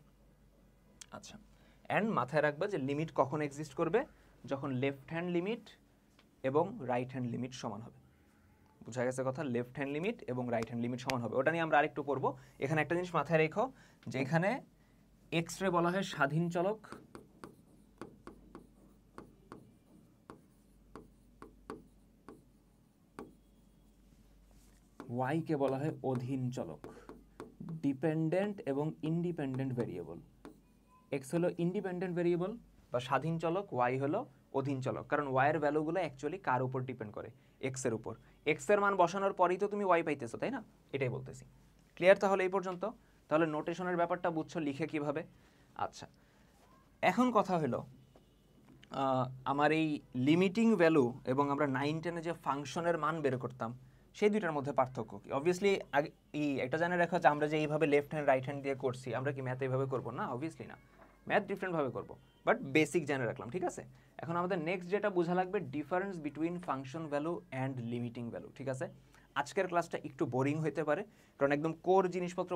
আচ্ছা, অ্যান্ড মাথায় রাখবা যে লিমিট কখন এক্সিস্ট করবে, যখন লেফট হ্যান্ড লিমিট এবং রাইট হ্যান্ড লিমিট সমান হবে। বুঝা গেছে কথা? লেফট হ্যান্ড লিমিট এবং রাইট হ্যান্ড লিমিট সমান হবে, ওটা নিয়ে আমরা আরেকটু পড়বো। এখানে একটা জিনিস মাথায় রেখো, যে এখানে এক্স রে বলা হয় স্বাধীন চলক, ওয়াই কে বলা হয় অধীন চলক, ডিপেন্ডেন্ট এবং ইন্ডিপেন্ডেন্ট ভেরিয়েবল। এক্স হলো ইন্ডিপেন্ডেন্ট ভেরিয়েবল বা স্বাধীন চলক, ওয়াই হলো অধীন চলক, কারণ ওয়াইয়ের ভ্যালুগুলো অ্যাকচুয়ালি কার উপর ডিপেন্ড করে, এক্স এর উপর। এক্স এর মান বসানোর পরেই তো তুমি ওয়াই পাইতেছো, তাই না? এটাই বলতেছি। ক্লিয়ার তাহলে এই পর্যন্ত? তাহলে নোটেশনের ব্যাপারটা বুঝছো, লিখে কিভাবে? আচ্ছা, এখন কথা হলো আমার এই লিমিটিং ভ্যালু এবং আমরা 9-10-এ যে ফাংশনের মান বের করতাম, সেই দুইটার মধ্যে পার্থক্য কি? অবভিয়াসলি এই একটা জানে রাখো যে আমরা যে এইভাবে লেফট হ্যান্ড রাইট হ্যান্ড দিয়ে করছি, আমরা কি ম্যাথ এইভাবে করবো না? অবভিয়াসলি না, ম্যাথ ডিফারেন্টভাবে করবো, বাট বেসিক জেনে রাখলাম, ঠিক আছে? এখন আমাদের নেক্সট যেটা বোঝা লাগবে, difference between function value and limiting value, ঠিক আছে? আজকের ক্লাসটা একটু বোরিং হইতে পারে, কারণ একদম কোর জিনিসপত্র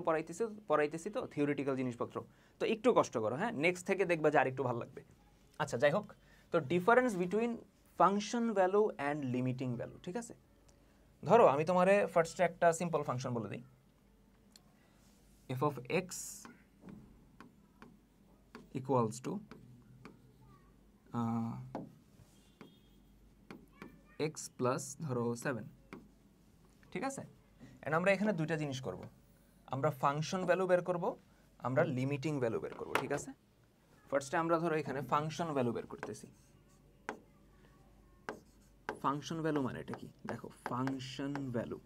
পড়াইতেছি তো, থিওরিটিক্যাল জিনিসপত্র, তো একটু কষ্ট করো, হ্যাঁ? নেক্সট থেকে দেখবা যে আরেকটু ভালো লাগবে। আচ্ছা, যাই হোক, তো difference between function value and limiting value, ঠিক আছে? ধরো আমি তোমারে ফার্স্টে একটা সিম্পল ফাংশন বলে দিই, F of x equals to x plus ধরো 7, ঠিক আছে? এন্ড আমরা এখানে দুইটা জিনিস করব, আমরা ফাংশন ভ্যালু বের করব, আমরা লিমিটিং ভ্যালু বের করব, ঠিক আছে? ফার্স্টে আমরা ধরো এখানে ফাংশন ভ্যালু বের করতেছি। ফাংশন ভ্যালু মানে এটা কি দেখো, ফাংশন ভ্যালু,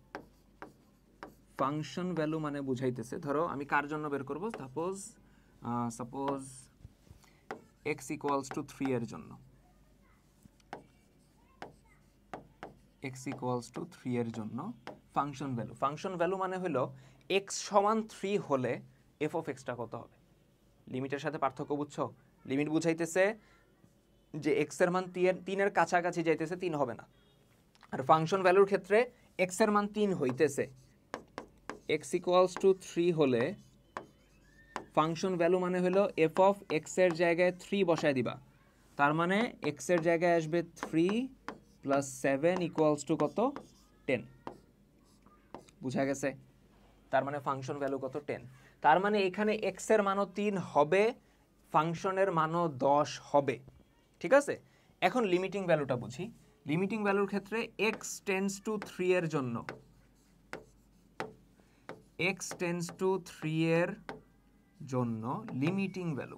ফাংশন ভ্যালু মানে বুঝাইতেছে, ধরো আমি কার জন্য বের করব, সাপোজ x ইকুয়ালস টু 3 এর জন্য, x ইকুয়ালস টু 3 এর জন্য ফাংশন ভ্যালু। ফাংশন ভ্যালু মানে হলো x সমান 3 হলে f অফ এক্সটা কত হবে। লিমিটের সাথে পার্থক্য বুঝছো? লিমিট বুঝাইতেছে যে x এর মান 3 এর কাছাকাছি যাইতেছে, 3 হবে না। আর ফাংশন ভ্যালুর ক্ষেত্রে x এর মান 3 হইতেছে, x ইকুয়ালস টু 3 হলে ফাংশন ভ্যালু মানে হলো f অফ x এর জায়গায় 3 বসায় দিবা, তার মানে x এর জায়গায় আসবে 3 প্লাস 7 ইকুয়ালস টু কত, 10। বুঝা গেছে? তার মানে ফাংশন ভ্যালু কত, 10। তার মানে এখানে x এর মানও 3 হবে, ফাংশনের মানও 10 হবে, ঠিক আছে? এখন লিমিটিং ভ্যালুটা বুঝি। লিমিটিং ভ্যালুর ক্ষেত্রে x টেন্ডস টু 3 এর জন্য, x টেন্ডস টু 3 এর জন্য লিমিটিং ভ্যালু,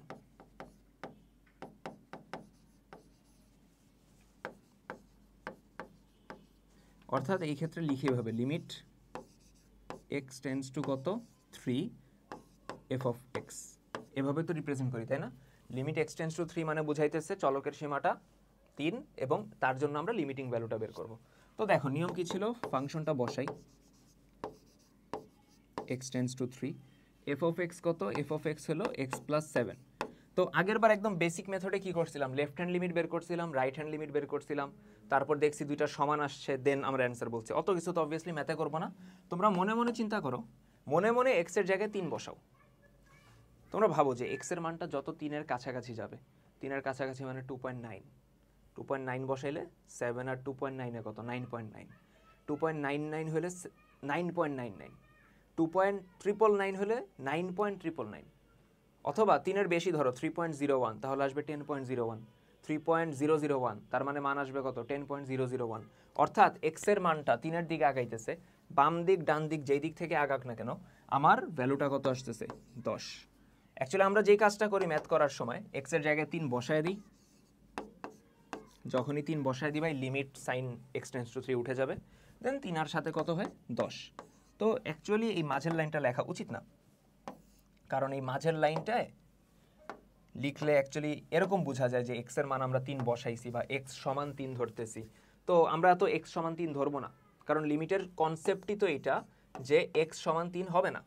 অর্থাৎ এই ক্ষেত্রে লিখে হবে লিমিট এক্স টেন্ডস টু কত 3 এফ অফ এক্স, এভাবে তো রিপ্রেজেন্ট করি তাই না। লিমিট এক্স টেন্ডস টু 3 মানে বুঝাইতেছে চলকের সীমাটা 3 এবং তার জন্য আমরা লিমিটিং ভ্যালুটা বের করব। তো দেখো নিয়ম কি ছিল, ফাংশনটা বসাই x tends to 3, F of x কত, এফ অফ এক্স হলো এক্স প্লাস 7। তো আগের বার একদম বেসিক মেথডে কি করছিলাম, লেফট হ্যান্ড লিমিট বের করছিলাম, রাইট হ্যান্ড লিমিট বের করছিলাম, তারপর দেখছি দুইটা সমান আসছে, দেন আমরা অ্যান্সার বলছি। অত কিছু তো অবভিয়াসলি ম্যাথে করবো না, তোমরা মনে মনে চিন্তা করো, মনে মনে এক্স এর জায়গায় 3 বসাও। তোমরা ভাবো যে এক্স এর মানটা যত 3-এর কাছাকাছি যাবে, 3-এর কাছাকাছি মানে 2.9, 2.9 বসাইলে 7 আর 2.9 কত 9.9, 2.99 হলে 9.99, 2.999 হলে 9.999, অথবা 3-এর বেশি ধরো 3.01 তাহলে আসবে 10.01, 3.001 তার মানে মান আসবে কত 10.001। অর্থাৎ এক্স এর মানটা 3-এর দিকে আগাইতেছে, বাম দিক ডান দিক যেই দিক থেকে আগাক না কেন আমার ভ্যালুটা কত আসতেছে 10। অ্যাকচুয়ালি আমরা যেই কাজটা করি ম্যাথ করার সময় এক্স এর জায়গায় 3 বসায় দিই, যখনই 3 বসায় দিই ভাই limit sine X tends to 3 উঠে যাবে, দেন 3 সাথে কত হয় 10। তো অ্যাকচুয়ালি এই মাঝের লাইনটা লেখা উচিত না, কারণ এই মাঝের লাইনটায় লিখলে অ্যাকচুয়ালি এরকম বোঝা যায় যে এক্স এর মান আমরা 3 বসাইছি বা এক্স সমান 3 ধরতেছি। তো আমরা তো এক্স সমান 3 ধরবো না, কারণ লিমিটের কনসেপ্টই তো এটা যে এক্স সমান 3 হবে না,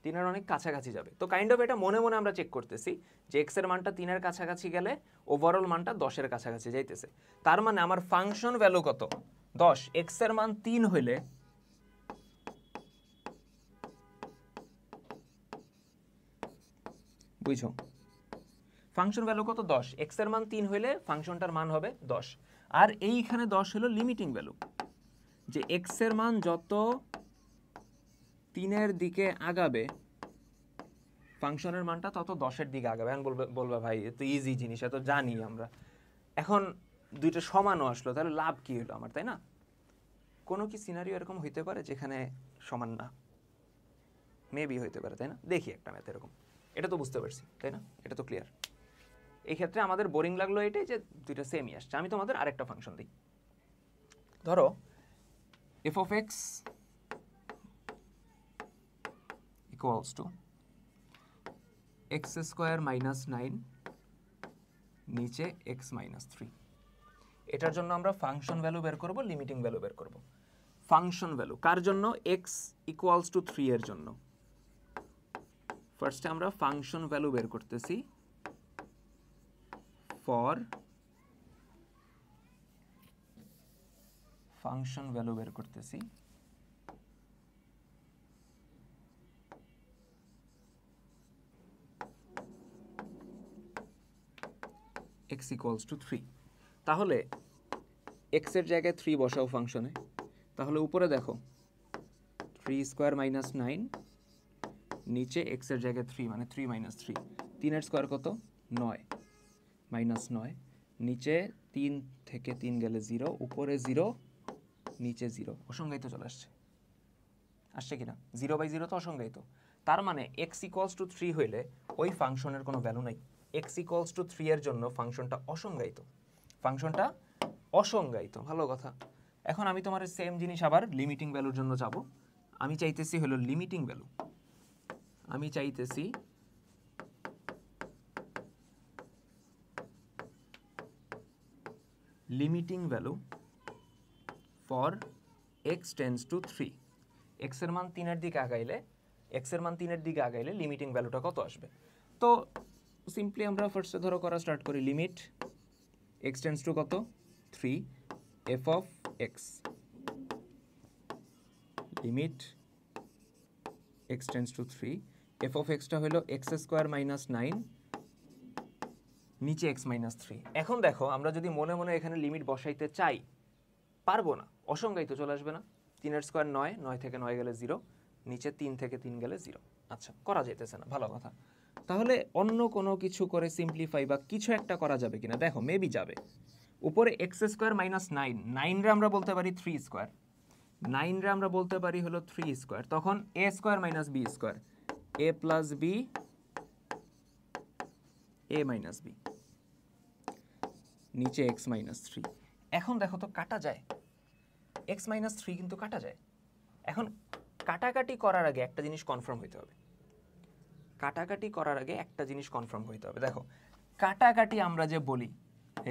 3-এর অনেক কাছাকাছি যাবে। তো কাইন্ড অফ এটা মনে মনে আমরা চেক করতেছি যে এক্স এর মানটা 3-এর কাছাকাছি গেলে ওভারঅল মানটা 10-এর কাছাকাছি যাইতেছে। তার মানে আমার ফাংশন ভ্যালু কত 10, এক্স এর মান 3 হইলে বুঝো ফাংশন ভ্যালু কত 10, এক্স এর মান 3 হইলে ফাংশনটার মান হবে 10। আর এইখানে 10 হলো লিমিটিং ভ্যালু, যে এক্স এর মান যত 3-এর দিকে আগাবে ফাংশনের মানটা তত 10-এর দিকে আগাবে। এখন বলবে ভাই এত ইজি জিনিস এত জানি আমরা, এখন দুইটা সমানও আসলো তাহলে লাভ কি হলো আমার, তাই না। কোনো কি সিনারিও এরকম হইতে পারে যেখানে সমান না, মেবি হইতে পারে তাই না। দেখি একটা ম্যাথ এরকম, এটা তো বুঝতে পারছি তাই না, এটা তো ক্লিয়ার। এই ক্ষেত্রে আমাদের বোরিং লাগলো এটাই যে দুইটা সেমই আসছে। আমি তোমাদের আরেকটা ফাংশন দিই, ধরো F of x equals to x square minus 9 নিচে এক্স মাইনাস 3। এটার জন্য আমরা ফাংশন ভ্যালু বের করব, লিমিটিং ভ্যালু বের করব। ফাংশন ভ্যালু কার জন্য, এক্স ইকুয়ালস টু 3 এর জন্য। ফার্স্টে আমরা ফাংশন ভ্যালু বের করতেছি ফর ফাংশন ভ্যালু বের করতেছি x equals to 3। তাহলে x এর জায়গায় 3 বসাও ফাংশনে, তাহলে উপরে দেখো 3 স্কোয়ার মাইনাস 9 নিচে x এর জায়গায় 3 মানে 3 মাইনাস 3, 3-এর স্কোয়ার কত 9 মাইনাস 9, নিচে 3 থেকে 3 গেলে 0, উপরে 0 নিচে 0, অসংজ্ঞায়িত চলে আসছে কিনা, 0/0 তো অসংজ্ঞায়িত। তার মানে x equals to 3 হইলে ওই ফাংশনের কোনো ভ্যালু নাই, x equals to 3 এর জন্য ফাংশনটা অসংজ্ঞায়িত, ফাংশনটা অসংজ্ঞায়িত। ভালো কথা। এখন আমি তোমার সেম জিনিস আবার লিমিটিং ভ্যালুর জন্য যাব। আমি চাইতেছি হলো লিমিটিং ভ্যালু, আমি চাইতেছি limiting value for x tends to 3। x এর মান 3-এর দিকে আগাইলে লিমিটিং ভ্যালুটা কত আসবে। তো সিম্পলি আমরা ফার্স্টে ধরো করা স্টার্ট করি, লিমিট x টেন্ডস টু কত 3 f of x, limit x tends to 3 f of x টা হলো x স্কোয়ার মাইনাস 9 নিচে x মাইনাস 3। এখন দেখো আমরা যদি মনে মনে এখানে লিমিট বসাইতে চাই পারবো না, অসংজ্ঞায়িত চলে আসবে না। 3-এর স্কোয়ার 9, 9 থেকে 9 গেলে 0, নিচে 3 থেকে 3 গেলে 0। আচ্ছা করা যেতেছে না, ভালো কথা। তাহলে অন্য কোনো কিছু করে সিম্পলিফাই বা কিছু একটা করা যাবে কিনা, দেখো মেবি যাবে। উপরে এক্স স্কোয়ার মাইনাস 9, 9-রে আমরা বলতে পারি 3 স্কোয়ার, 9-রে আমরা বলতে পারি হলো 3 স্কোয়ার, তখন এ square minus B square, A plus B A minus B, নিচে এক্স মাইনাস 3। এখন দেখো তো কাটা যায়, এক্স মাইনাস থ্রি কিন্তু কাটা যায়। এখন কাটাকাটি করার আগে একটা জিনিস কনফার্ম হইতে হবে, কাটাকাটি করার আগে একটা জিনিস কনফার্ম হইতে হবে। দেখো কাটাকাটি আমরা যে বলি,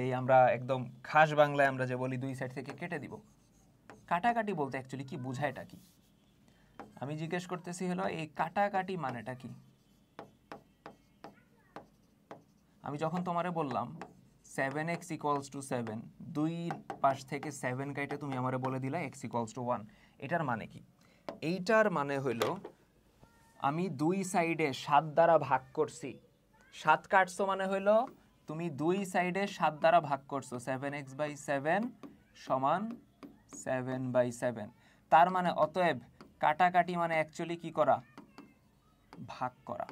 এই আমরা একদম খাস বাংলায় আমরা যে বলি দুই সাইড থেকে কেটে দিব, কাটাকাটি বলতে অ্যাকচুয়ালি কি বোঝায় এটা কি? আমি জিজ্ঞেস করতেছি হলো এই কাটাকাটি মানেটা কি? আমি যখন তোমারে বললাম 7x ইকুয়ালস টু 7, দুই পাশ থেকে 7 কাইটে তুমি আমারে বলে দিলা x ইকুয়ালস টু 1, এটার মানে কি? এইটার মানে হইল আমি দুই সাইডে 7 দ্বারা ভাগ করছি, 7 কাটছো মানে হইল তুমি দুই সাইডে 7 দ্বারা ভাগ করছো, 7x/7 সমান 7/7। তার মানে অতএব কাটাকাটি মানে অ্যাকচুয়ালি কি করা? ভাগ করা।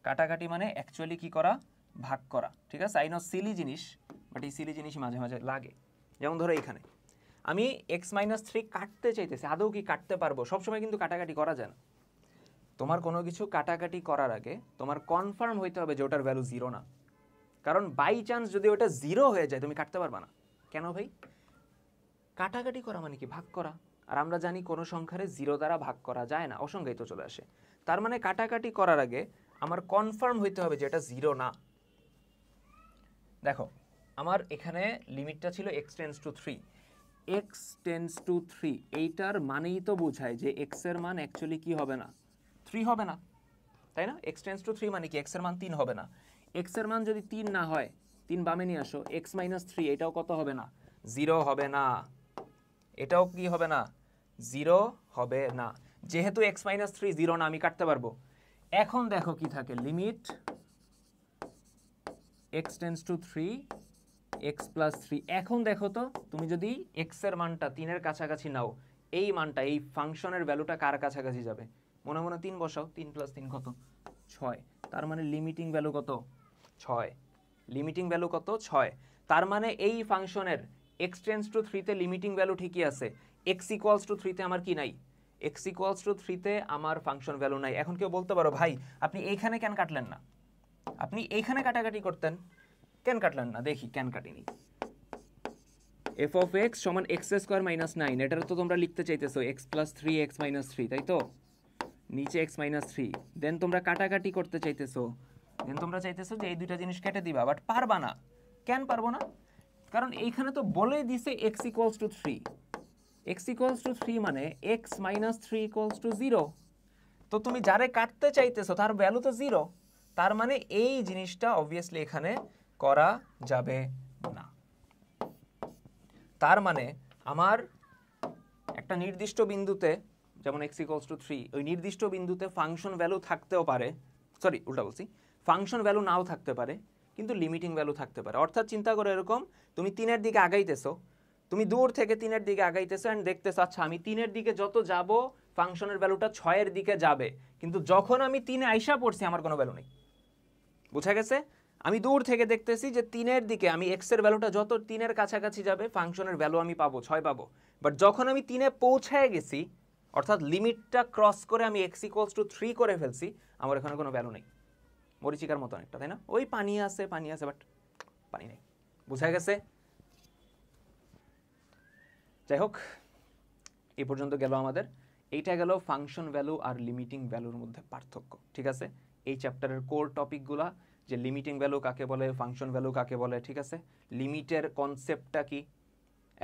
কাটাকাটি মানে অ্যাকচুয়ালি কি করা? ভাগ করা। ঠিক আছে, আই নো সিলি জিনিস, বাট এই সিলি জিনিস মাঝে মাঝে লাগে। যেমন ধরো এখানে আমি x-3 কাটতে চাইতেছি, আদৌ কি কাটতে পারবো? সবসময় কিন্তু কাটাকাটি করা যায় না। তোমার কোনো কিছু কাটাকাটি করার আগে তোমার কনফার্ম হইতে হবে যে ওটার ভ্যালু 0 না, কারণ বাই চান্স যদি ওটা 0 হয়ে যায় তুমি কাটতে পারবা না। কেন ভাই? কাটাকাটি করা মানে কি? ভাগ করা। আর আমরা জানি কোনো সংখ্যারে 0 দ্বারা ভাগ করা যায় না, অসংখ্যাই তো চলে আসে। তার মানে কাটাকাটি করার আগে আমার কনফার্ম হইতে হবে যে এটা 0 না। দেখো আমার এখানে লিমিটটা ছিল x tends to 3, x tends to 3, এইটার মানেই তো বোঝায় যে x এর মান অ্যাকচুয়ালি কি হবে না? 3 হবে না, তাই না? x টেন্ডস টু 3 মানে কি? x এর মান 3 হবে না। x এর মান যদি 3 না হয়, 3 বামে নিয়ে আসো, x মাইনাস 3, এটাও কত হবে না? 0 হবে না। এটাও কি হবে না? 0 হবে না। যেহেতু x মাইনাস 3 0 না, আমি কাটতে পারবো। এখন দেখো কি থাকে, limit x tends to 3, x plus 3। এখন দেখো তো তুমি যদি x এর মানটা 3 এর কাছাকাছি নাও, এই মানটা, এই ফাংশনের ভ্যালুটা কার কাছাকাছি যাবে? মনে মনে 3 বসাও, 3 প্লাস 3 কত? 6। তার মানে লিমিটিং ভ্যালু কত? 6। লিমিটিং ভ্যালু কত? 6। তার মানে এই ফাংশনের x টেন্ডস টু 3 তে লিমিটিং ভ্যালু ঠিকই আছে, x ইকুয়ালস টু 3 তে আমার কি নাই? x ইকুয়ালস টু 3 তে আমার ফাংশন ভ্যালু নাই। এখন কেউ বলতে পারো ভাই আপনি এইখানে কেন কাটলেন না? আপনি এইখানে কাটাকাটি করতেন, কেন কাটলেন না? দেখি কেন কাটিনি। f of x সমান x স্কয়ার মাইনাস 9, এটার তো তোমরা লিখতে চাইতেছো x প্লাস 3x মাইনাস 3, তাই তো? নিচে x মাইনাস 3, দেন তোমরা কাটাকাটি করতে চাইতেছো, দেন তোমরা চাইতেছো যে এই দুইটা জিনিস কেটে দিবা, বাট পারবা না। কেন পারবো না? কারণ এইখানে তো বলেই দিছে x equals to 3, x equals to 3 মানে x মাইনাস 3 ইকুয়ালস টু 0। তো তুমি যারে কাটতে চাইতেছো তার ভ্যালু তো 0, তার মানে এই জিনিসটা অবভিয়াসলি এখানে করা যাবে না। তার মানে আমার একটা নির্দিষ্ট বিন্দুতে, যেমন x ইকুয়ালস টু 3, ওই নির্দিষ্ট বিন্দুতে ফাংশন ভ্যালু থাকতেও পারে, সরি উল্টা বলছি, ফাংশন ভ্যালু নাও থাকতে পারে, কিন্তু লিমিটিং ভ্যালু থাকতে পারে। অর্থাৎ চিন্তা করে এরকম, তুমি 3-এর দিকে আগাইতেছো, তুমি দূর থেকে 3-এর দিকে আগাইতেছো অ্যান্ড দেখতেছো আচ্ছা আমি 3-এর দিকে যত যাব ফাংশনের ভ্যালুটা 6-এর দিকে যাবে, কিন্তু যখন আমি 3-এ আইসা পড়ছি আমার কোনো ভ্যালু নেই। বুঝা গেছে? আমি দূর থেকে দেখতেছি যে 3-এর দিকে আমি x এর ভ্যালুটা যত 3-এর কাছাকাছি যাবে ফাংশনের ভ্যালু আমি পাবো 6 পাবো, বাট যখন আমি 3-এ পৌঁছায় গেছি, অর্থাৎ লিমিটটা ক্রস করে আমি x ইকুয়ালস টু 3 করে ফেলছি, আমার এখানে কোনো ভ্যালু নেই। মরিচিকার মতো একটা, তাই না? ওই পানি আছে বাট পানি নেই। বুঝা গেছে? যাই হোক, এই পর্যন্ত গেল আমাদের। এইটা গেল ফাংশন ভ্যালু আর লিমিটিং ভ্যালুর মধ্যে পার্থক্য। ঠিক আছে, এই চ্যাপ্টারের কোর টপিকগুলা, যে লিমিটিং ভ্যালু কাকে বলে, ফাংশন ভ্যালু কাকে বলে, ঠিক আছে, লিমিটের কনসেপ্টটা কি।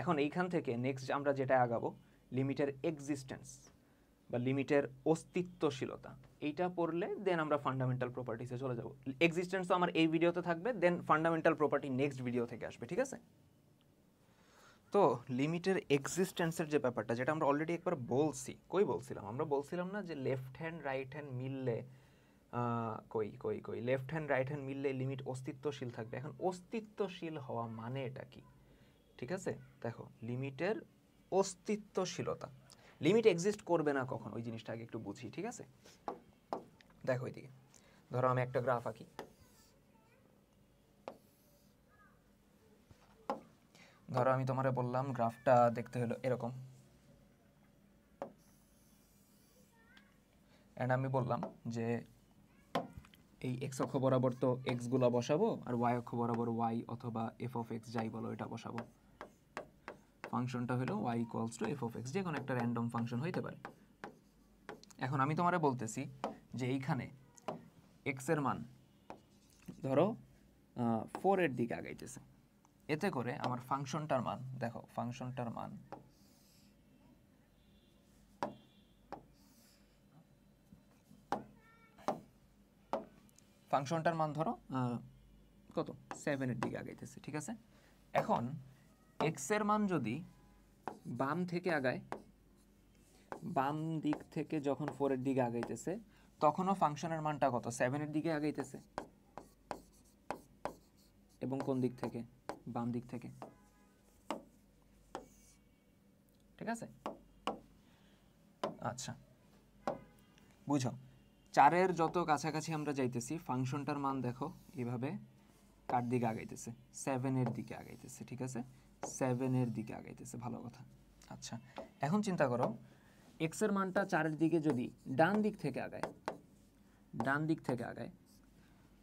এখন এইখান থেকে নেক্সট আমরা যেটা আগাবো, লিমিটের এক্সিস্টেন্স বা লিমিটের অস্তিত্বশীলতা, এইটা পড়লে দেন আমরা ফান্ডামেন্টাল প্রপার্টিসে চলে যাব। এক্সিস্টেন্স তো আমার এই ভিডিওতে থাকবে, দেন ফান্ডামেন্টাল প্রপার্টি নেক্সট ভিডিও থেকে আসবে। ঠিক আছে, তো লিমিটের এক্সিস্টেন্সের যে ব্যাপারটা, যেটা আমরা অলরেডি একবার বলছি, বলছিলাম আমরা? বলছিলাম না যে লেফট হ্যান্ড রাইট হ্যান্ড মিললে লেফট হ্যান্ড রাইট হ্যান্ড মিললে লিমিট অস্তিত্বশীল থাকবে। এখন অস্তিত্বশীল হওয়া মানে এটা কি? ঠিক আছে, দেখো লিমিটের অস্তিত্বশীলতা, লিমিট এক্সিস্ট করবে না কখন, ওই জিনিসটা আগে একটু বুঝি। ঠিক আছে, দেখো এইদিকে ধরো আমি একটা গ্রাফ আঁকি। ধরো আমি তোমারে বললাম গ্রাফটা দেখতে হলো এরকম, এন্ড আমি বললাম যে এই এক্স অক্ষ বরাবর তো এক্স গুলা বসাবো, আর ওয়াই অক্ষ বরাবর ওয়াই অথবা এফ অফ এক্স যাই বলো এটা বসাবো। ফাংশনটা হলো y equals to F of x, যে কোনো একটা র্যান্ডম ফাংশন হইতে পারে। এখন আমি তোমারে বলতেছি যে এইখানে এক্স এর মান ধরো 4 এর দিকে আগাইতেছে, এতে করে আমার ফাংশনটার মান দেখো, ফাংশনটার মান ধরো কত 7 এর দিকে আগাইতেছে, ঠিক আছে। এখন এক্স এর মান যদি বাম থেকে আগায়, বাম দিক থেকে যখন 4 এর দিকে আগাইতেছে তখনও ফাংশনের মানটা কত 7 এর দিকে আগাইতেছে, এবং কোন দিক থেকে, বাম দিক থেকে, ঠিক আছে। আচ্ছা বুঝো, 4 এর যত কাছাকাছি আমরা যাইতেছি ফাংশনটার মান দেখো এইভাবে কার দিকে আগাইতেছে, 7 এর দিকে আগাইতেছে, ঠিক আছে, 7 এর দিকে আগাইতেছে, ভালো কথা। আচ্ছা এখন চিন্তা করো এক্স এর মানটা 4 এর দিকে যদি ডান দিক থেকে আগায়, ডান দিক থেকে আগায়,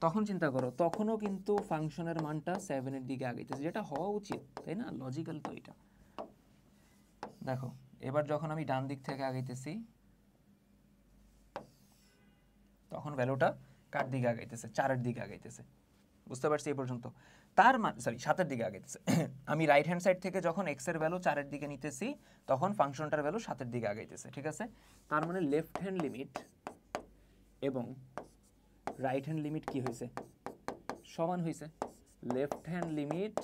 তখন চিন্তা করো তখনও কিন্তু ফাংশনের মানটা 7 এর দিকে আগাইতেছে, যেটা হওয়া উচিত, তাই না, লজিক্যাল তো এটা। দেখো এবার যখন আমি ডান দিক থেকে আগাইতেছি তখন ভ্যালুটা কার দিকে আগাইতেছে, 4 এর দিকে আগাইতেছে, বুঝতে পারছি এই পর্যন্ত। তার মান 7 এর দিকে আগাইতেছে। আমি রাইট হ্যান্ড সাইড থেকে যখন এক্স এর ভ্যালু 4 এর দিকে নিতেছি তখন ফাংশনটার ভ্যালু 7 এর দিকে আগাইতেছে, ঠিক আছে। তার মানে লেফট হ্যান্ড লিমিট এবং রাইট হ্যান্ড লিমিট কি হয়েছে, সমান হয়েছে। লেফট হ্যান্ড লিমিট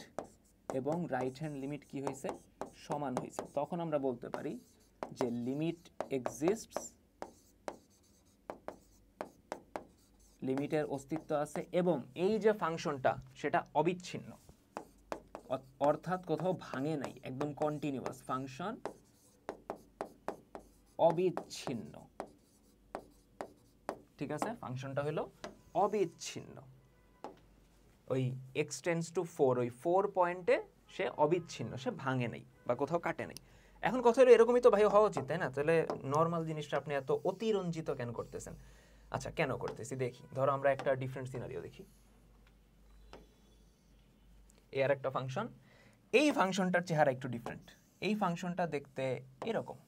এবং রাইট হ্যান্ড লিমিট কি হয়েছে, সমান হয়েছে। তখন আমরা বলতে পারি যে লিমিট এক্সিস্টস, লিমিটের অস্তিত্ব আছে, এবং এই যে ফাংশনটা সেটা অবিচ্ছিন্ন, অর্থাৎ কোথাও ভাঙে নাই, একদম কন্টিনিউয়াস ফাংশন, অবিচ্ছিন্ন, ঠিক আছে। ফাংশনটা হলো অবিচ্ছিন্ন, ওই এক্স টেন্ডস টু 4, ওই 4 পয়েন্টে সে অবিচ্ছিন্ন, সে ভাঙে নাই বা কোথাও কাটে নাই। এখন কথা হলো এরকমই তো ভাই হওয়া উচিত, তাই না? তাহলে নর্মাল জিনিসটা আপনি এত অতিরঞ্জিত কেন করতেছেন? আচ্ছা কেন করতেছি দেখি, ধরো আমরা একটা ডিফারেন্ট সিনারিও দেখি। এই আর একটা ফাংশন, এই ফাংশনটার চেহারা একটু ডিফারেন্ট, এই ফাংশনটা দেখতে এরকম,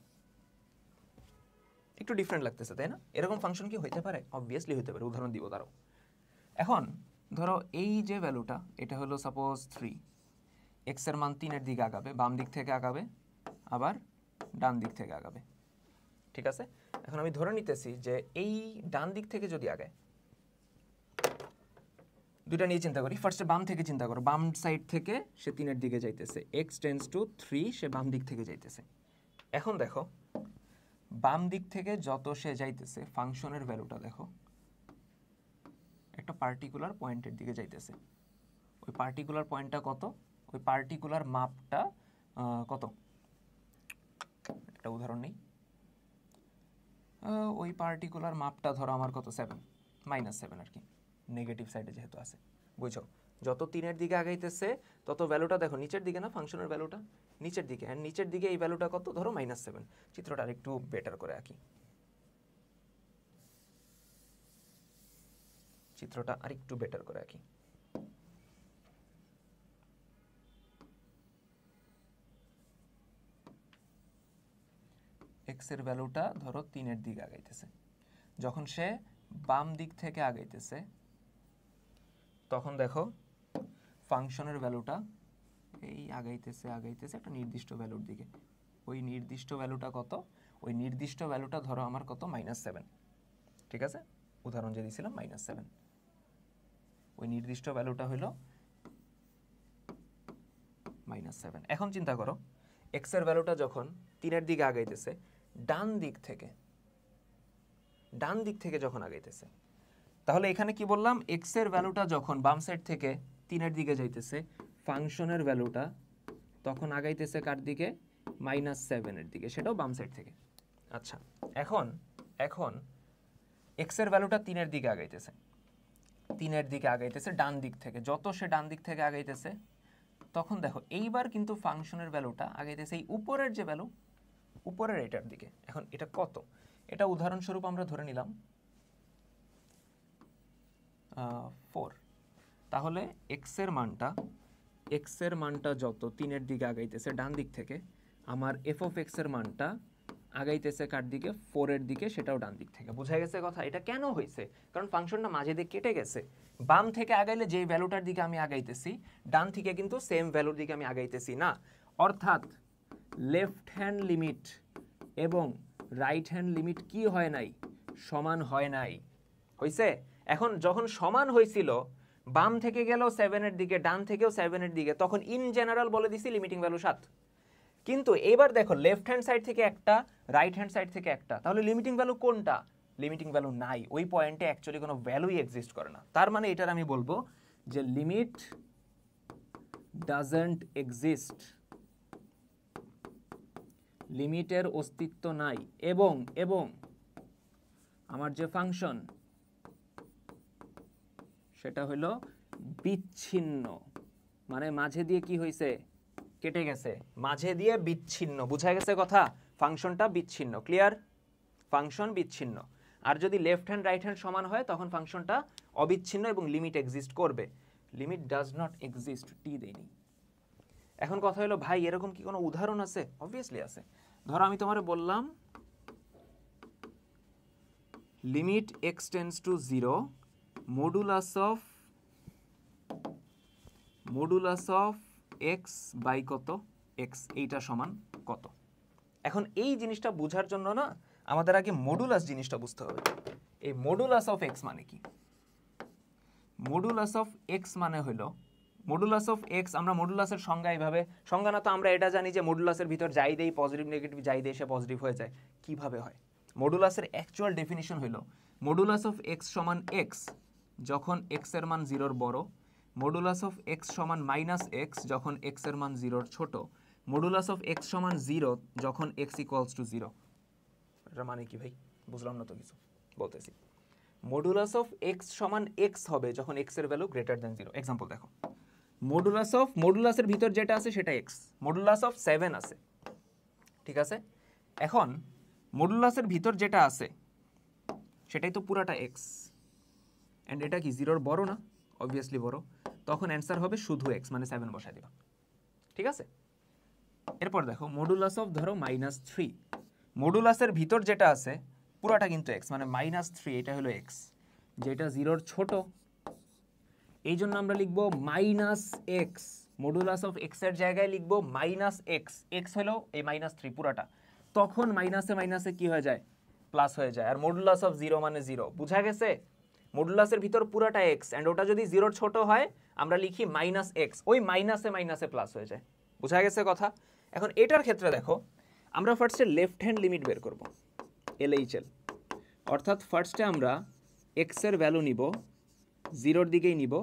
একটু ডিফারেন্ট লাগতেছে, তাই না? এরকম ফাংশন কি হইতে পারে? অবভিয়াসলি হইতে পারে, উদাহরণ দিব তারও। এখন ধরো এই যে ভ্যালুটা, এটা হলো সাপোজ 3, এক্স এর মান 3 এর দিকে আগাবে, বাম দিক থেকে আগাবে, আবার ডান দিক থেকে আগাবে, ঠিক আছে। এখন আমি ধরে নিতেছি যে এই ডান দিক থেকে যদি আগায়, দুটা নিয়ে চিন্তা করি। ফার্স্টে বাম থেকে চিন্তা করো, বাম সাইড থেকে সে 3 এর দিকে যাইতেছে, এক্স টেন্ডস টু 3, সে বাম দিক থেকে যাইতেছে। এখন দেখো বাম দিক থেকে যত সে যাইতেছে ফাংশনের ভ্যালুটা দেখো একটা পার্টিকুলার পয়েন্টের দিকে যাইতেছে। ওই পার্টিকুলার পয়েন্টটা কত, ওই পার্টিকুলার মাপটা কত, একটা উদাহরণ নেই, ওই পার্টিকুলার মাপটা ধরো আমার কত, 7, -7 আর কি, নেগেটিভ সাইডে যেহেতু আছে, বুঝছো। যত 3 এর দিকে আগাইতেছে তত ভ্যালুটা দেখো নিচের দিকে, না ফাংশনের ভ্যালুটা নিচের দিকে, আর নিচের দিকে এই ভ্যালুটা কত, ধরো -7। চিত্রটা আরেকটু বেটার করে আঁকি, চিত্রটা আরেকটু বেটার করে আঁকি। এক্স এর ভ্যালুটা ধরো 3 এর দিকে আগাইতেছে, যখন সে বাম দিক থেকে আগাইতেছে তখন দেখো ফাংশনের ভ্যালুটা এই আগাইতেছে আগাইতেছে একটা নির্দিষ্ট ভ্যালুর দিকে। ওই নির্দিষ্ট ভ্যালুটা কত, ওই নির্দিষ্ট ভ্যালুটা ধরো আমার কত, -7, ঠিক আছে। উদাহরণ যে দিয়েছিলাম -7, ওই নির্দিষ্ট ভ্যালুটা হলো -7। এখন চিন্তা করো এক্স এর ভ্যালুটা যখন 3 এর দিকে আগাইতেছে, ডান দিক থেকে যখন আগাইতেছে, তাহলে এখানে কি বললাম, এক্স এর ভ্যালুটা যখন বাম সাইড থেকে 3 এর দিকে যাইতেছে, ফাংশনের ভ্যালুটা তখন আগাইতেছে কার দিকে, -7 এর দিকে, সেটাও বাম সাইড থেকে। আচ্ছা এখন এক্স এর ভ্যালুটা 3 এর দিকে আগাইতেছে, 3 এর দিকে আগাইতেছে ডান দিক থেকে, যত সে ডান দিক থেকে আগাইতেছে তখন দেখো এইবার কিন্তু ফাংশনের ভ্যালুটা আগাইতেছে এই উপরের যে ভ্যালু, উপরের এটার দিকে। এখন এটা কত, এটা উদাহরণস্বরূপ আমরা ধরে নিলাম 4। তাহলে এক্স এর মানটা এক্স এর মানটা যত 3-এর দিকে আগাইতেছে ডান দিক থেকে, আমার এফ অফ এক্স এর মানটা আগাইতেছে কার দিকে, 4-এর দিকে, সেটাও ডান দিক থেকে। বোঝা গেছে কথা? এটা কেন হয়েছে? কারণ ফাংশনটা মাঝে দিয়ে কেটে গেছে। বাম থেকে আগাইলে যে ভ্যালুটার দিকে আমি আগাইতেছি, ডান থেকে কিন্তু সেম ভ্যালুর দিকে আমি আগাইতেছি না। অর্থাৎ লেফট হ্যান্ড লিমিট এবং রাইট হ্যান্ড লিমিট কি হয় নাই? সমান হয় নাই। হইছে? এখন যখন সমান হয়েছিল, বাম থেকে গেল 7-এর দিকে, ডান থেকেও 7-এর দিকে, তখন ইন জেনারেল বলে দিছি লিমিটিং ভ্যালু 7। কিন্তু এবার দেখো লেফট হ্যান্ড সাইড থেকে একটা, রাইট হ্যান্ড সাইড থেকে একটা, তাহলে লিমিটিং ভ্যালু কোনটা? লিমিটিং ভ্যালু নাই, ওই পয়েন্টে অ্যাকচুয়ালি কোনো ভ্যালুই এক্সিস্ট করে না। তার মানে এটার আমি বলবো যে লিমিট ডাজন্ট এক্সিস্ট, লিমিটের অস্তিত্ব নাই, এবং এবং আমার যে ফাংশন সেটা হলো বিচ্ছিন্ন, মানে মাঝে দিয়ে কি হয়েছে? কেটে গেছে, মাঝে দিয়ে বিচ্ছিন্ন। বুঝা গেছে কথা? ফাংশনটা বিচ্ছিন্ন। ক্লিয়ার? ফাংশন বিচ্ছিন্ন। আর যদি লেফট হ্যান্ড রাইট হ্যান্ড সমান হয় তখন ফাংশনটা অবিচ্ছিন্ন এবং লিমিট এক্সিস্ট করবে। লিমিট ডাজ নট এক্সিস্ট, টি দেইনি। এখন কথা হলো ভাই এরকম কি কোনো উদাহরণ আছে? অবভিয়াসলি আছে। ধরো আমি তোমারে বললাম limit X tends to 0, modulus of X by কত? এক্স, এইটা সমান কত? এখন এই জিনিসটা বোঝার জন্য না আমাদের আগে মডুলাস জিনিসটা বুঝতে হবে। এই মডুলাস অফ এক্স মানে কি? মডুলাস অফ এক্স মানে হলো, মডুলাস অফ এক্স, আমরা মডুলাসের সংজ্ঞা এইভাবে, সংজ্ঞা না তো আমরা এটা জানি যে মডুলাসের ভিতর যাই দেই পজিটিভ নেগেটিভ যাই দেই সে পজিটিভ হয়ে যায়। কিভাবে হয়? মডুলাসের অ্যাকচুয়াল ডেফিনিশন হলো মডুলাস অফ এক্স সমান এক্স যখন এক্স এর মান 0-র বড়, মডুলাস অফ এক্স সমান মাইনাস এক্স যখন এক্স এর মান 0-র ছোট, মডুলাস অফ এক্স সমান 0 যখন এক্স ইকুয়ালস টু 0। এটা মানে কি ভাই? বুঝলাম না তো কিছু, বলতেছি। মডুলাস অফ এক্স সমান এক্স হবে যখন এক্স এর ভ্যালু গ্রেটার দ্যান 0। এক্সাম্পল দেখো, মডুলাসের ভিতর যেটা আছে সেটা এক্স, মডুলাস অফ 7 আছে, ঠিক আছে? এখন মডুলাসের ভিতর যেটা আছে সেটাই তো পুরাটা এক্স, অ্যান্ড এটা কি 0-র বড় না? অবভিয়াসলি বড়। তখন অ্যান্সার হবে শুধু এক্স, মানে 7 বসাই দিবা, ঠিক আছে? এরপর দেখো মডুলাস অফ ধরো -3, মডুলাসের ভিতর যেটা আছে পুরাটা কিন্তু এক্স, মানে -3, এটা হলো এক্স, যেটা 0-র ছোট, এই জন্য আমরা লিখবো -x। মডুলাস অফ এক্স এর জায়গায় লিখবো -x, এক্স হলো এই -3 পুরাটা, তখন মাইনাসে মাইনাসে কি হয়ে যায়? প্লাস হয়ে যায়। আর মডুলাস অফ 0 মানে 0। বুঝা গেছে? মডুলাসের ভিতর পুরাটা এক্স, অ্যান্ড ওটা যদি 0-র ছোট হয় আমরা লিখি -x, ওই মাইনাসে মাইনাসে প্লাস হয়ে যায়। বুঝা গেছে কথা? এখন এটার ক্ষেত্রে দেখো আমরা ফার্স্টে লেফট হ্যান্ড লিমিট বের করব, LHL, অর্থাৎ ফার্স্টে আমরা এক্স এর ভ্যালু নিব 0-র দিকেই নিব,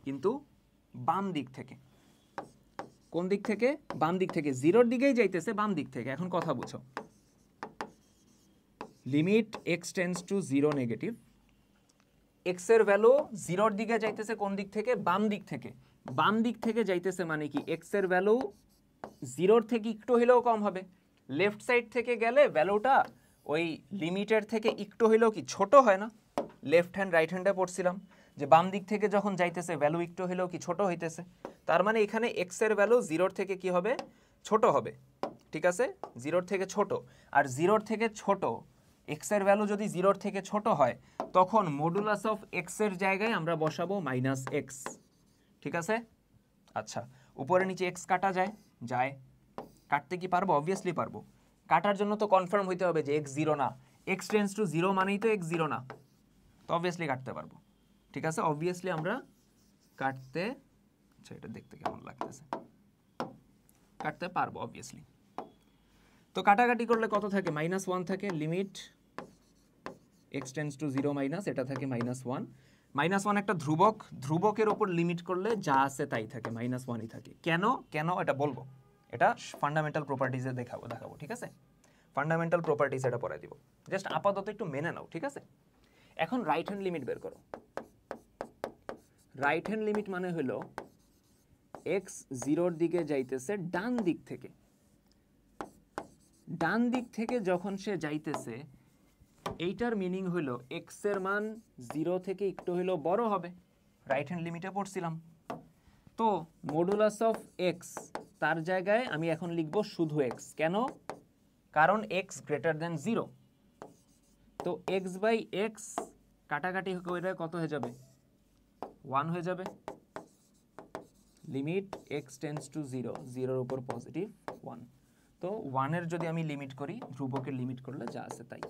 কিন্তু বাম দিক থেকে। কোন দিক থেকে? বাম দিক থেকে। 0-র দিকেই যাইতেছে বাম দিক থেকে। এখন কথা বুঝো, limit X tends to 0 negative, x এর ভ্যালু 0-র দিকে যাইতেছে কোন দিক থেকে? বাম দিক থেকে। বাম দিক থেকে যাইতেছে মানে কি? এক্স এর ভ্যালু 0-র থেকে একটু হলেও কম হবে। লেফট সাইড থেকে গেলে ভ্যালুটা ওই লিমিটের থেকে একটু হলেও কি ছোট হয় না? লেফট হ্যান্ড রাইট হ্যান্ডে পড়ছিলাম যে বাম দিক থেকে যখন যাইতেছে ভ্যালু একটু হলেও কি ছোট হইতেছে। তার মানে এখানে এক্স এর ভ্যালু 0-র থেকে কি হবে? ছোট হবে, ঠিক আছে? 0-র থেকে ছোট। আর 0-র থেকে ছোট এক্স এর ভ্যালু যদি 0-র থেকে ছোট হয় তখন মডুলাস অফ এক্স এর জায়গায় আমরা বসাবো -x, ঠিক আছে? আচ্ছা, উপরে নিচে এক্স কাটা যায়? যায়। কাটতে কি পারবো? অবভিয়াসলি পারবো। কাটার জন্য তো কনফার্ম হইতে হবে যে এক্স 0 না, এক্স টেন্ডস টু 0 মানেই তো এক্স 0 না, তো অবভিয়াসলি কাটতে পারবো, ঠিক আছে? অবভিয়াসলি আমরা কাটতে, আচ্ছা এটা দেখতে কেমন লাগতেছে, কাটতে পারবো অবভিয়াসলি। তো কাটাকাটি করলে কত থাকে? -1 থাকে, limit X tends to 0 minus, এটা থাকে -1। -1 একটা ধ্রুবক, ধ্রুবকের ওপর লিমিট করলে যা আছে তাই থাকে, -1ই থাকে। কেন কেন এটা বলবো, এটা ফান্ডামেন্টাল প্রপার্টিজে দেখাবো, ঠিক আছে? ফান্ডামেন্টাল প্রপার্টিজ এটা পড়াই দিব, জাস্ট আপাতত একটু মেনে নাও, ঠিক আছে? এখন রাইট হ্যান্ড লিমিট বের করো। রাইট হ্যান্ড লিমিট মানে হলো এক্স 0-র দিকে যাইতেছে ডান দিক থেকে, ডান দিক থেকে যখন সে যাইতেছে এইটার মিনিং হলো এক্স এর মান 0 থেকে একটু হলেও বড় হবে। রাইট হ্যান্ড লিমিটে পড়ছিলাম। তো মডুলাস অফ এক্স, তার জায়গায় আমি এখন লিখব শুধু এক্স। কেন? কারণ এক্স গ্রেটার দেন 0। তো এক্স বাই এক্স কাটাকাটি করে কত হয়ে যাবে? 1 হয়ে যাবে। লিমিট এক্স টেন্ডস টু 0, 0-এর উপর পজিটিভ 1। তো 1-এর যদি আমি লিমিট করি, ধ্রুবকের লিমিট করলে যা আছে তাই।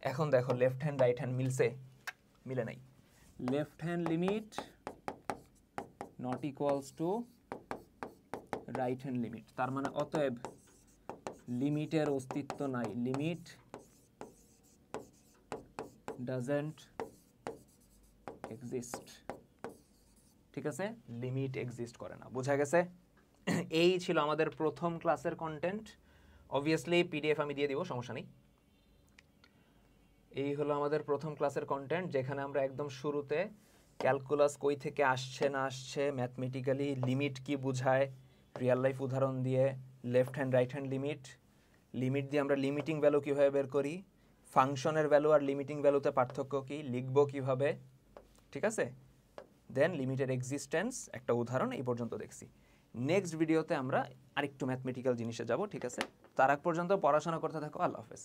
এখন দেখো লেফট হ্যান্ড রাইট হ্যান্ড মিলছে? মিলে নাই। Left hand limit not equals to right hand limit. তার মানে অতএব লিমিটের অস্তিত্ব নাই। Limit doesn't exist. ঠিক আছে, লিমিট এক্সিস্ট করে না। বোঝা গেছে? এই ছিল আমাদের প্রথম ক্লাসের কন্টেন্ট। অবভিয়াসলি পিডিএফ আমি দিয়ে দিব, সমস্যা নেই। এই হলো আমাদের প্রথম ক্লাসের কন্টেন্ট, যেখানে আমরা একদম শুরুতে ক্যালকুলাস কই থেকে আসছে না আসছে, ম্যাথমেটিক্যালি লিমিট কি বোঝায়, রিয়েল লাইফ উদাহরণ দিয়ে, left hand right hand limit, limit দিয়ে আমরা লিমিটিং ভ্যালু কীভাবে বের করি, ফাংশনের ভ্যালু আর লিমিটিং ভ্যালুতে পার্থক্য কী, লিখবো কীভাবে, ঠিক আছে, দেন লিমিটের এক্সিস্টেন্স, একটা উদাহরণ, এই পর্যন্ত দেখছি। নেক্সট ভিডিওতে আমরা আরেকটু ম্যাথমেটিক্যাল জিনিসে যাব, ঠিক আছে? তার আগ পর্যন্ত পড়াশোনা করতে থাকো। আল্লাহ হাফেজ।